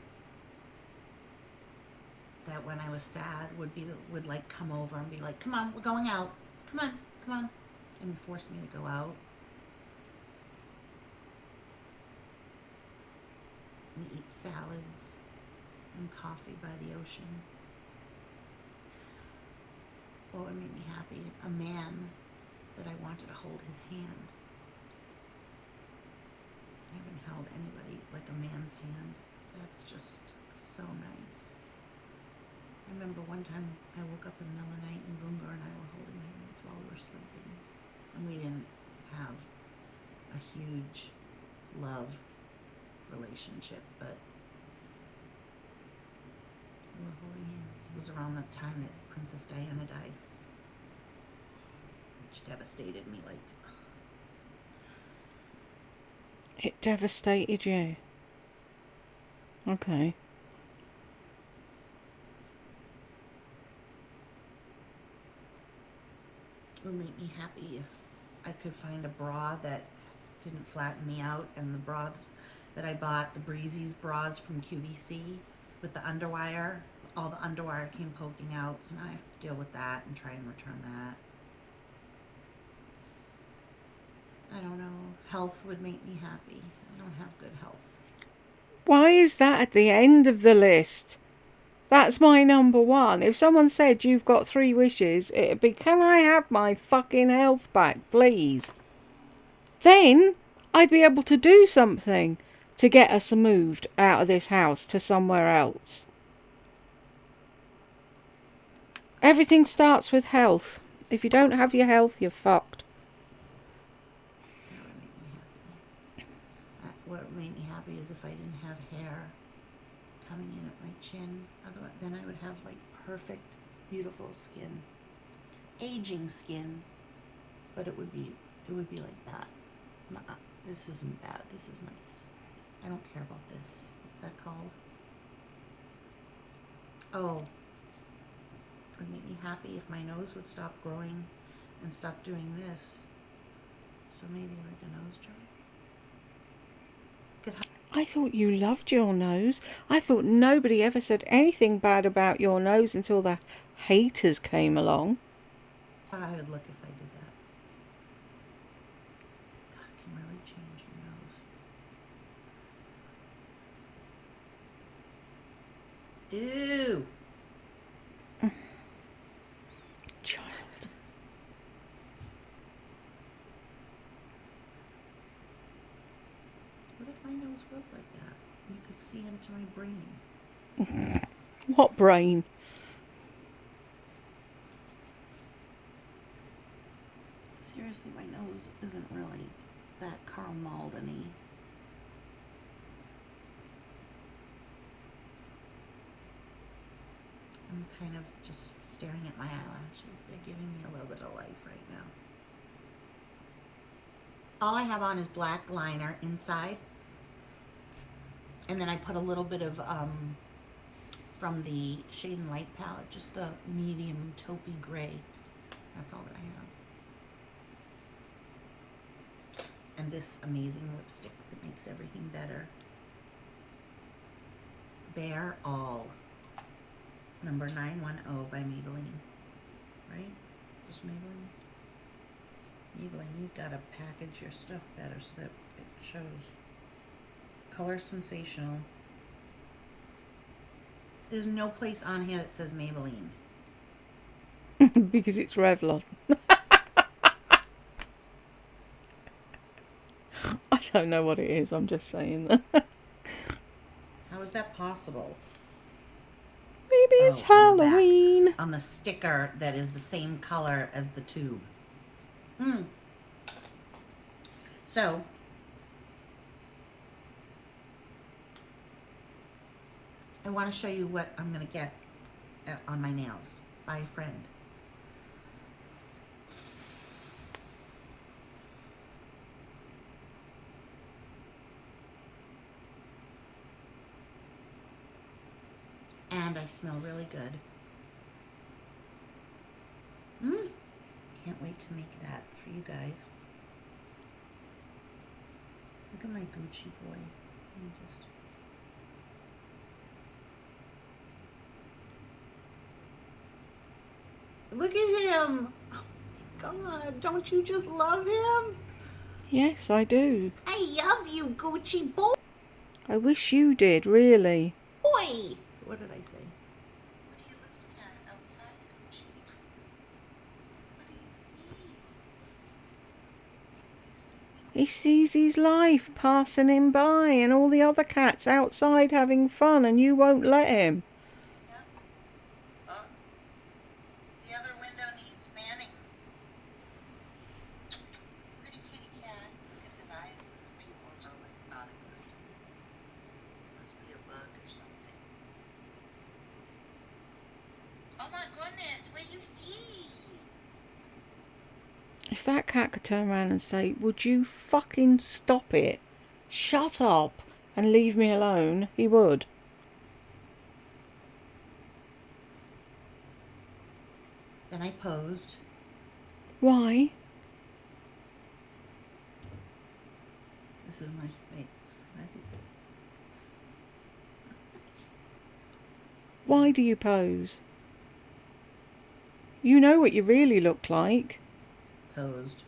Speaker 2: that when I was sad would like come over and be like, come on, we're going out. Come on. And force me to go out. We eat salads and coffee by the ocean. What would make me happy? A man that I wanted to hold his hand. I haven't held anybody like a man's hand. That's just so nice. I remember one time I woke up in the middle of the night and Gungar and I were holding hands while we were sleeping. And we didn't have a huge love relationship, but we were holding hands. It was around the time that Princess Diana died, which devastated me. Like,
Speaker 1: It devastated you. Okay.
Speaker 2: it would make me happy if I could find a bra that didn't flatten me out, and the bras that I bought, the Breezy's bras from QVC with the underwire, all the underwire came poking out, so now I have to deal with that and try and return that. I don't know. Health would make me happy. I don't have good health.
Speaker 1: Why is that at the end of the list? That's my number one. If someone said you've got 3 wishes, it'd be, can I have my fucking health back, please? Then I'd be able to do something to get us moved out of this house to somewhere else. Everything starts with health. If you don't have your health, you're fucked.
Speaker 2: That would make me happy. What would make me happy is if I didn't have hair coming in at my chin. Otherwise, then I would have like perfect, beautiful skin, aging skin, but it would be like that. This isn't bad. This is nice. I don't care about this. What's that called? Oh, it would make me happy if my nose would stop growing and stop doing this. So maybe like a nose job.
Speaker 1: I thought you loved your nose. I thought nobody ever said anything bad about your nose until the haters came along.
Speaker 2: How I would look if I did that. God, it can really change your nose. Ew.
Speaker 1: Child.
Speaker 2: What if my nose was like that? You could see into my brain.
Speaker 1: What brain?
Speaker 2: Seriously, my nose isn't really that Karl Malden-y. I'm kind of just staring at my eyelashes. They're giving me a little bit of life right now. All I have on is black liner inside. And then I put a little bit of, from the Shade and Light palette, just the medium taupey gray. That's all that I have. And this amazing lipstick that makes everything better. Bare All. Number 910 by Maybelline. Right? Just Maybelline? Maybelline, you've got to package your stuff better so that it shows. Color Sensational. There's no place on here that says Maybelline.
Speaker 1: Because it's Revlon. I don't know what it is, I'm just saying that.
Speaker 2: How is that possible?
Speaker 1: Maybe it's
Speaker 2: on the back.
Speaker 1: Halloween.
Speaker 2: On the sticker that is the same color as the tube. So, I want to show you what I'm going to get on my nails by a friend. And I smell really good. Can't wait to make that for you guys. Look at my Gucci boy. Let me just... Look at him! Oh my God, don't you just love him?
Speaker 1: Yes, I do.
Speaker 2: I love you, Gucci boy!
Speaker 1: I wish you did, really.
Speaker 2: Boy! What did I say? What are you looking at outside, Gucci? What do you see?
Speaker 1: He sees his life passing him by and all the other cats outside having fun and you won't let him.
Speaker 2: Yeah. Oh. The other window needs manning. Pretty kitty cat. Look at his eyes. His pupils are like not existent. Must be a bug or something. Oh my goodness, what do you see?
Speaker 1: If that cat could turn around and say, "Would you fucking stop it? Shut up and leave me alone," he would.
Speaker 2: Then I posed.
Speaker 1: Why?
Speaker 2: This is my... Wait.
Speaker 1: Why do you pose? You know what you really look like.
Speaker 2: Posed.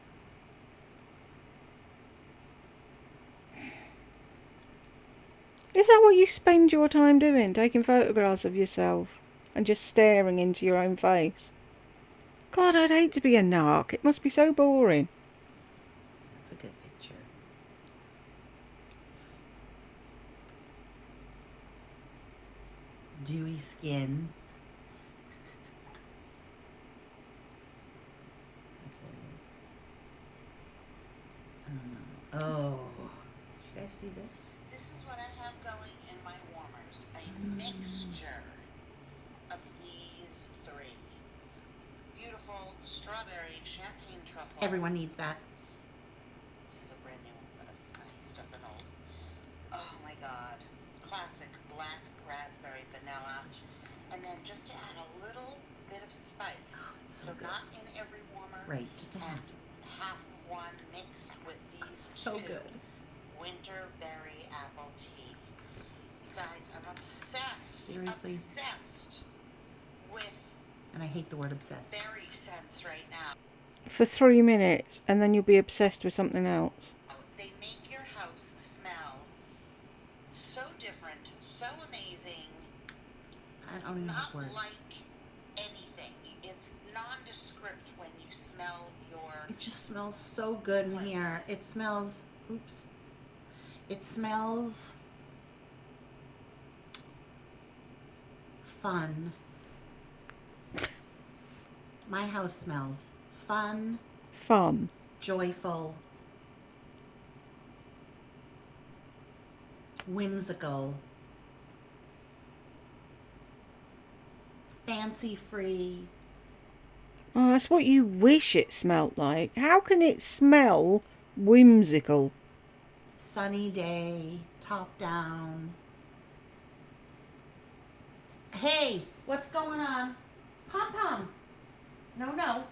Speaker 1: Is that what you spend your time doing? Taking photographs of yourself and just staring into your own face? God, I'd hate to be a narc. It must be so boring.
Speaker 2: That's a good picture. Dewy skin. Okay. Oh. Did you guys see this? This is what I have going in my warmers. A mixture of these three. Beautiful strawberry champagne truffle. Everyone needs that. This is a brand new one, but I used up an old. Oh my God. Classic black raspberry vanilla. And then just to add a little bit of spice. So not in every warmer. Right, just a half. Half of one mixed with these two. So good. Winter berry apple tea. Seriously.
Speaker 3: Obsessed with
Speaker 2: And I hate the word obsessed.
Speaker 3: berry scents right now.
Speaker 1: For 3 minutes, and then you'll be obsessed with something else.
Speaker 3: They make your house smell so different, so amazing,
Speaker 2: I don't even have
Speaker 3: not
Speaker 2: words.
Speaker 3: like anything. It's nondescript when you smell your...
Speaker 2: It just smells so good in here. It smells, oops. It smells fun. My house smells fun,
Speaker 1: Fun.
Speaker 2: joyful, whimsical, fancy-free.
Speaker 1: Oh, that's what you wish it smelled like. How can it smell whimsical?
Speaker 2: Sunny day, top down. Hey, what's going on? Pompom. No.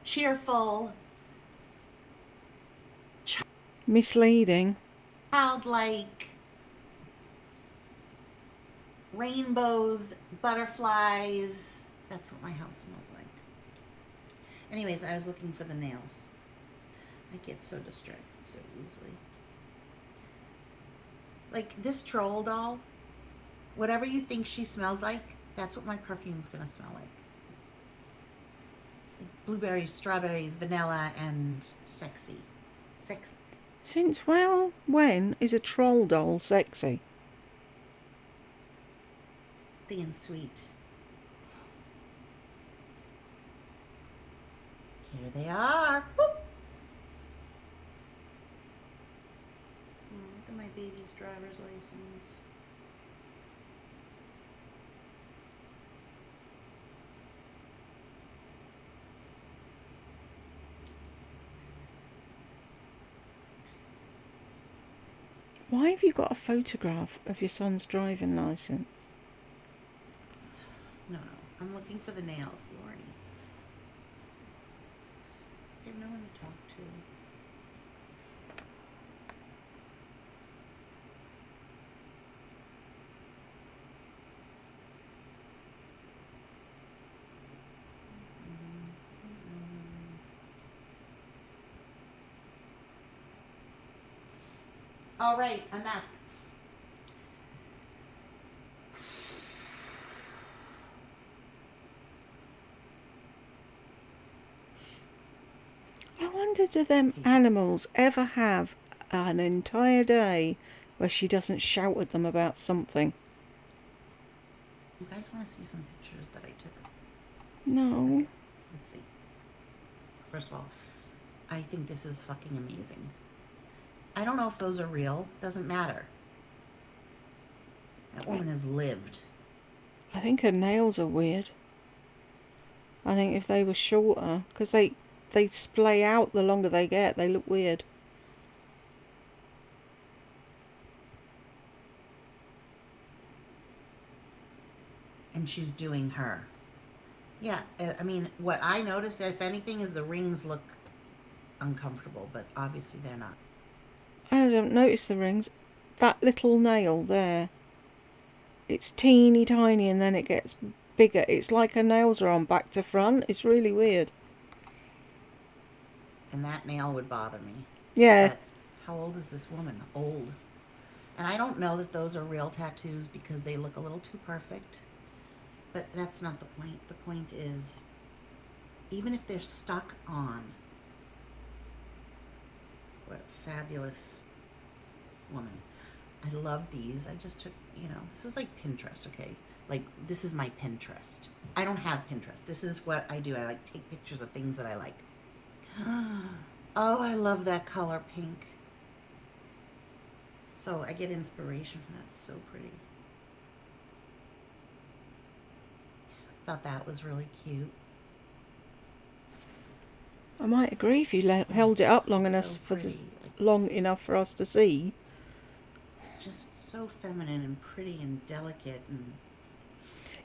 Speaker 2: Cheerful,
Speaker 1: Misleading.
Speaker 2: childlike, rainbows, butterflies. That's what my house smells like. Anyways, I was looking for the nails. I get so distracted so easily. Like this troll doll, whatever you think she smells like, that's what my perfume's gonna smell like. Blueberries, strawberries, vanilla, and sexy. Sexy
Speaker 1: Since when is a troll doll sexy?
Speaker 2: and sweet. Here they are. Whoop. Look at my baby's driver's license.
Speaker 1: Why have you got a photograph of your son's driving licence?
Speaker 2: No. I'm looking for the nails, Lori. I have no one to talk to. All right, enough.
Speaker 1: I wonder, do them animals ever have an entire day where she doesn't shout at them about something?
Speaker 2: You guys want to see some pictures that I took?
Speaker 1: No.
Speaker 2: Okay, let's see. First of all, I think this is fucking amazing. I don't know if those are real. Doesn't matter. That woman has lived.
Speaker 1: I think her nails are weird. I think if they were shorter, because they splay out the longer they get, they look weird.
Speaker 2: And she's doing her. Yeah, I mean, what I noticed, if anything, is the rings look uncomfortable, but obviously they're not.
Speaker 1: I don't notice the rings. That little nail there, it's teeny tiny and then it gets bigger. It's like her nails are on back to front. It's really weird.
Speaker 2: And that nail would bother me.
Speaker 1: Yeah.
Speaker 2: But how old is this woman? Old. And I don't know that those are real tattoos because they look a little too perfect. But that's not the point. The point is, even if they're stuck on, what a fabulous woman. I love these. I just took, this is like Pinterest, okay? Like, this is my Pinterest. I don't have Pinterest. This is what I do. I like take pictures of things that I like. Oh, I love that color pink. So I get inspiration from that. It's so pretty. Thought that was really cute.
Speaker 1: I might agree if you held it up long
Speaker 2: So
Speaker 1: enough
Speaker 2: pretty.
Speaker 1: long enough for us to see.
Speaker 2: Just so feminine and pretty and delicate and...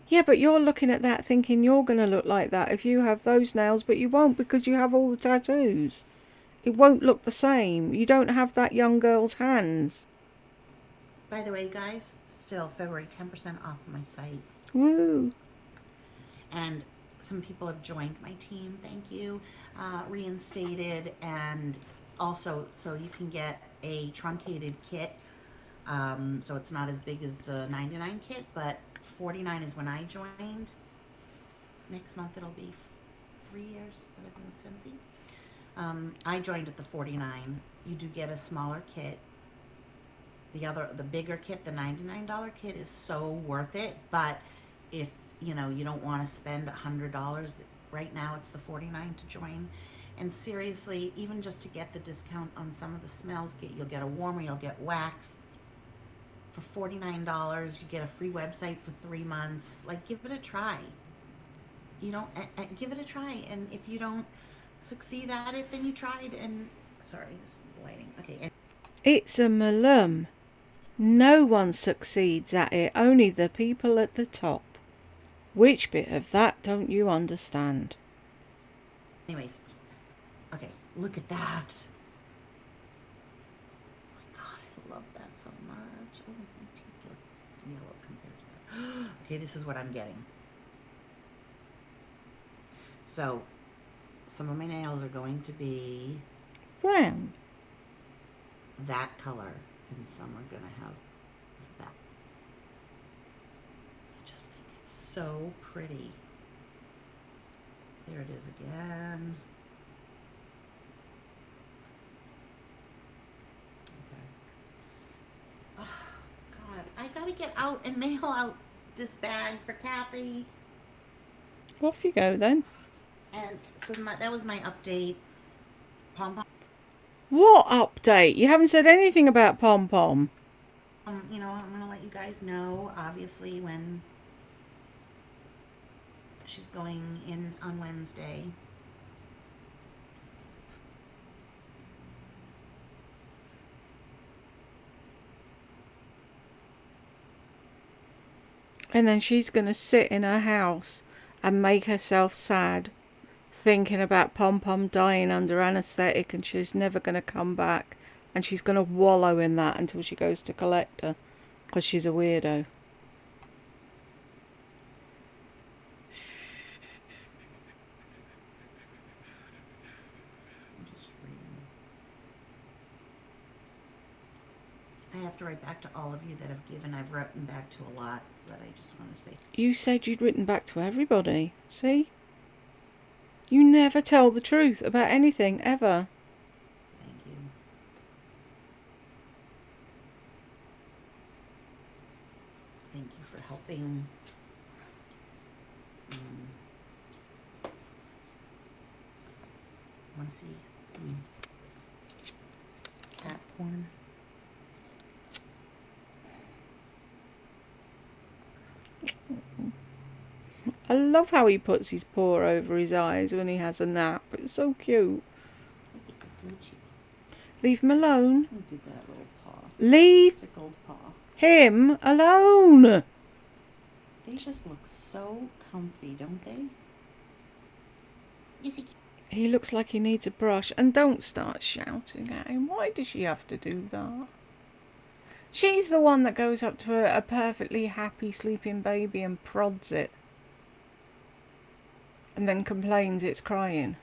Speaker 1: Yeah, but you're looking at that thinking you're going to look like that if you have those nails, but you won't because you have all the tattoos. It won't look the same. You don't have that young girl's hands.
Speaker 2: By the way, guys, still February 10% off my site.
Speaker 1: Woo.
Speaker 2: And some people have joined my team, thank you, reinstated, and also so you can get a truncated kit. So it's not as big as the 99 kit, but 49 is when I joined. Next month it'll be 3 years that I've been with Sensi. I joined at the 49. You do get a smaller kit. The bigger kit, the $99 kit, is so worth it. But if you don't want to spend $100, right now it's the 49 to join. And seriously, even just to get the discount on some of the smells, you'll get a warmer, you'll get wax for $49. You get a free website for 3 months. Like, give it a try. Give it a try, and if you don't succeed at it, then you tried. And sorry, this is the lighting. Okay. And
Speaker 1: It's a malum. No one succeeds at it, only the people at the top. Which bit of that don't you understand?
Speaker 2: anyways, okay, look at that. Oh my God, I love that so much. Oh, my teeth look yellow compared to that. Okay, this is what I'm getting. So, some of my nails are going to be
Speaker 1: Brown.
Speaker 2: that color, and some are going to have that. I just think it's so pretty. There it is again. Okay. Oh, God. I gotta get out and mail out this bag for Kathy.
Speaker 1: Off you go then.
Speaker 2: And so that was my update. Pompom.
Speaker 1: What update? You haven't said anything about Pompom.
Speaker 2: I'm gonna let you guys know, obviously, when she's going in on Wednesday.
Speaker 1: And then she's going to sit in her house and make herself sad, thinking about Pompom dying under anaesthetic, and she's never going to come back. And she's going to wallow in that until she goes to collect her, because she's a weirdo.
Speaker 2: I'm just reading. I have to write back to all of you that have given. I've written back to a lot, but I just want to say
Speaker 1: You said you'd written back to everybody. See? You never tell the truth about anything, ever.
Speaker 2: thank you. Thank you for helping. Want to see some cat porn?
Speaker 1: I love how he puts his paw over his eyes when he has a nap. It's so cute. Leave him alone.
Speaker 2: Look at that little paw.
Speaker 1: Leave
Speaker 2: Sickled paw.
Speaker 1: him alone.
Speaker 2: They just look so comfy, don't they? You see.
Speaker 1: He looks like he needs a brush. And don't start shouting at him. Why does she have to do that? She's the one that goes up to a perfectly happy sleeping baby and prods it. And then complains it's crying.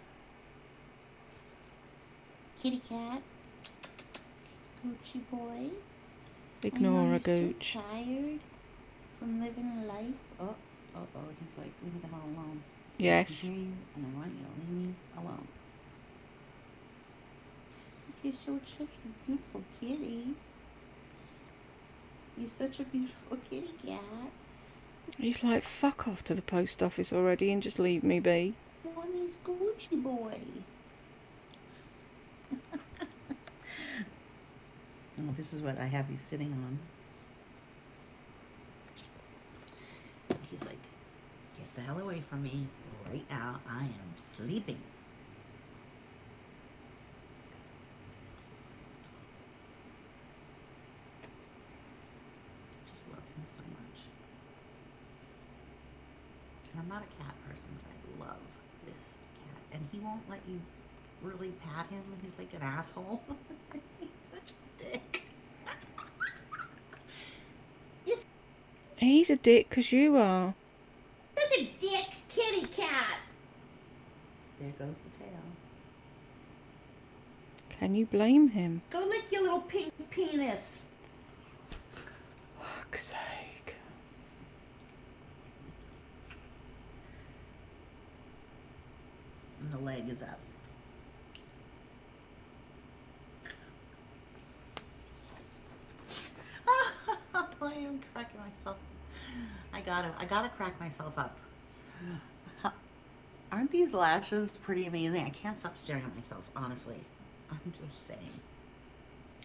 Speaker 2: Kitty cat. Gucci boy.
Speaker 1: Ignore a gooch.
Speaker 2: So tired from living a life. Oh, he's like, leave me the hell alone.
Speaker 1: Yes.
Speaker 2: I can hear you, and I want you to leave me alone. You're such a beautiful kitty. You're such a beautiful kitty cat.
Speaker 1: He's like, fuck off to the post office already and just leave me be.
Speaker 2: Mommy's Gucci boy. Oh, this is what I have you sitting on. He's like, get the hell away from me right now. I am sleeping. I just love him so much. And I'm not a cat person, but I love this cat. And he won't let you really pat him. He's like an asshole. He's such a dick.
Speaker 1: He's a dick 'cause you are.
Speaker 2: Such a dick kitty cat. There goes the tail.
Speaker 1: Can you blame him?
Speaker 2: Go lick your little pink penis.
Speaker 1: Fuck's sake.
Speaker 2: And the leg is up. I am cracking myself. I gotta crack myself up. Aren't these lashes pretty amazing? I can't stop staring at myself, honestly. I'm just saying.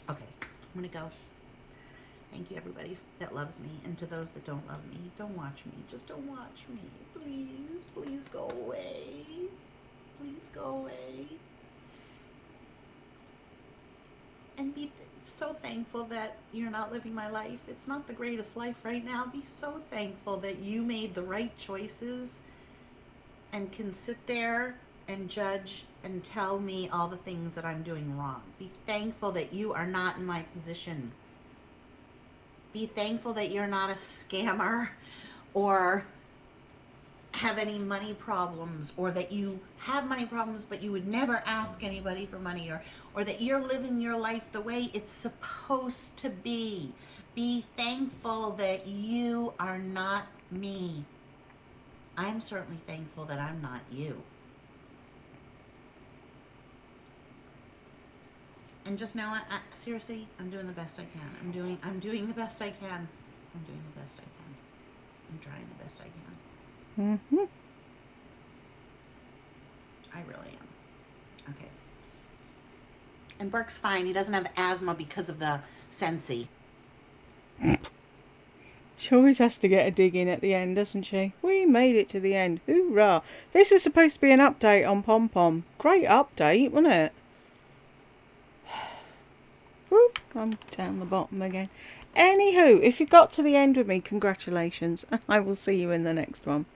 Speaker 2: Okay, I'm gonna go. Thank you, everybody that loves me, and to those that don't love me, don't watch me. Just don't watch me. Please, please go away. Please go away. And be so thankful that you're not living my life. It's not the greatest life right now. Be so thankful that you made the right choices and can sit there and judge and tell me all the things that I'm doing wrong. Be thankful that you are not in my position. Be thankful that you're not a scammer or have any money problems, or that you have money problems but you would never ask anybody for money, or that you're living your life the way it's supposed to be. Be thankful that you are not me. I'm certainly thankful that I'm not you. And just know, seriously, I'm doing the best I can. I'm doing the best I can. I'm doing the best I can. I'm trying the best I can.
Speaker 1: Mm-hmm.
Speaker 2: I really am. Okay. And Burke's fine. He doesn't have asthma because of the Sensi.
Speaker 1: She always has to get a dig in at the end, doesn't she? We made it to the end. Hoorah. This was supposed to be an update on Pompom. Great update, wasn't it? Whoop, I'm down the bottom again. Anywho, if you got to the end with me, congratulations. I will see you in the next one.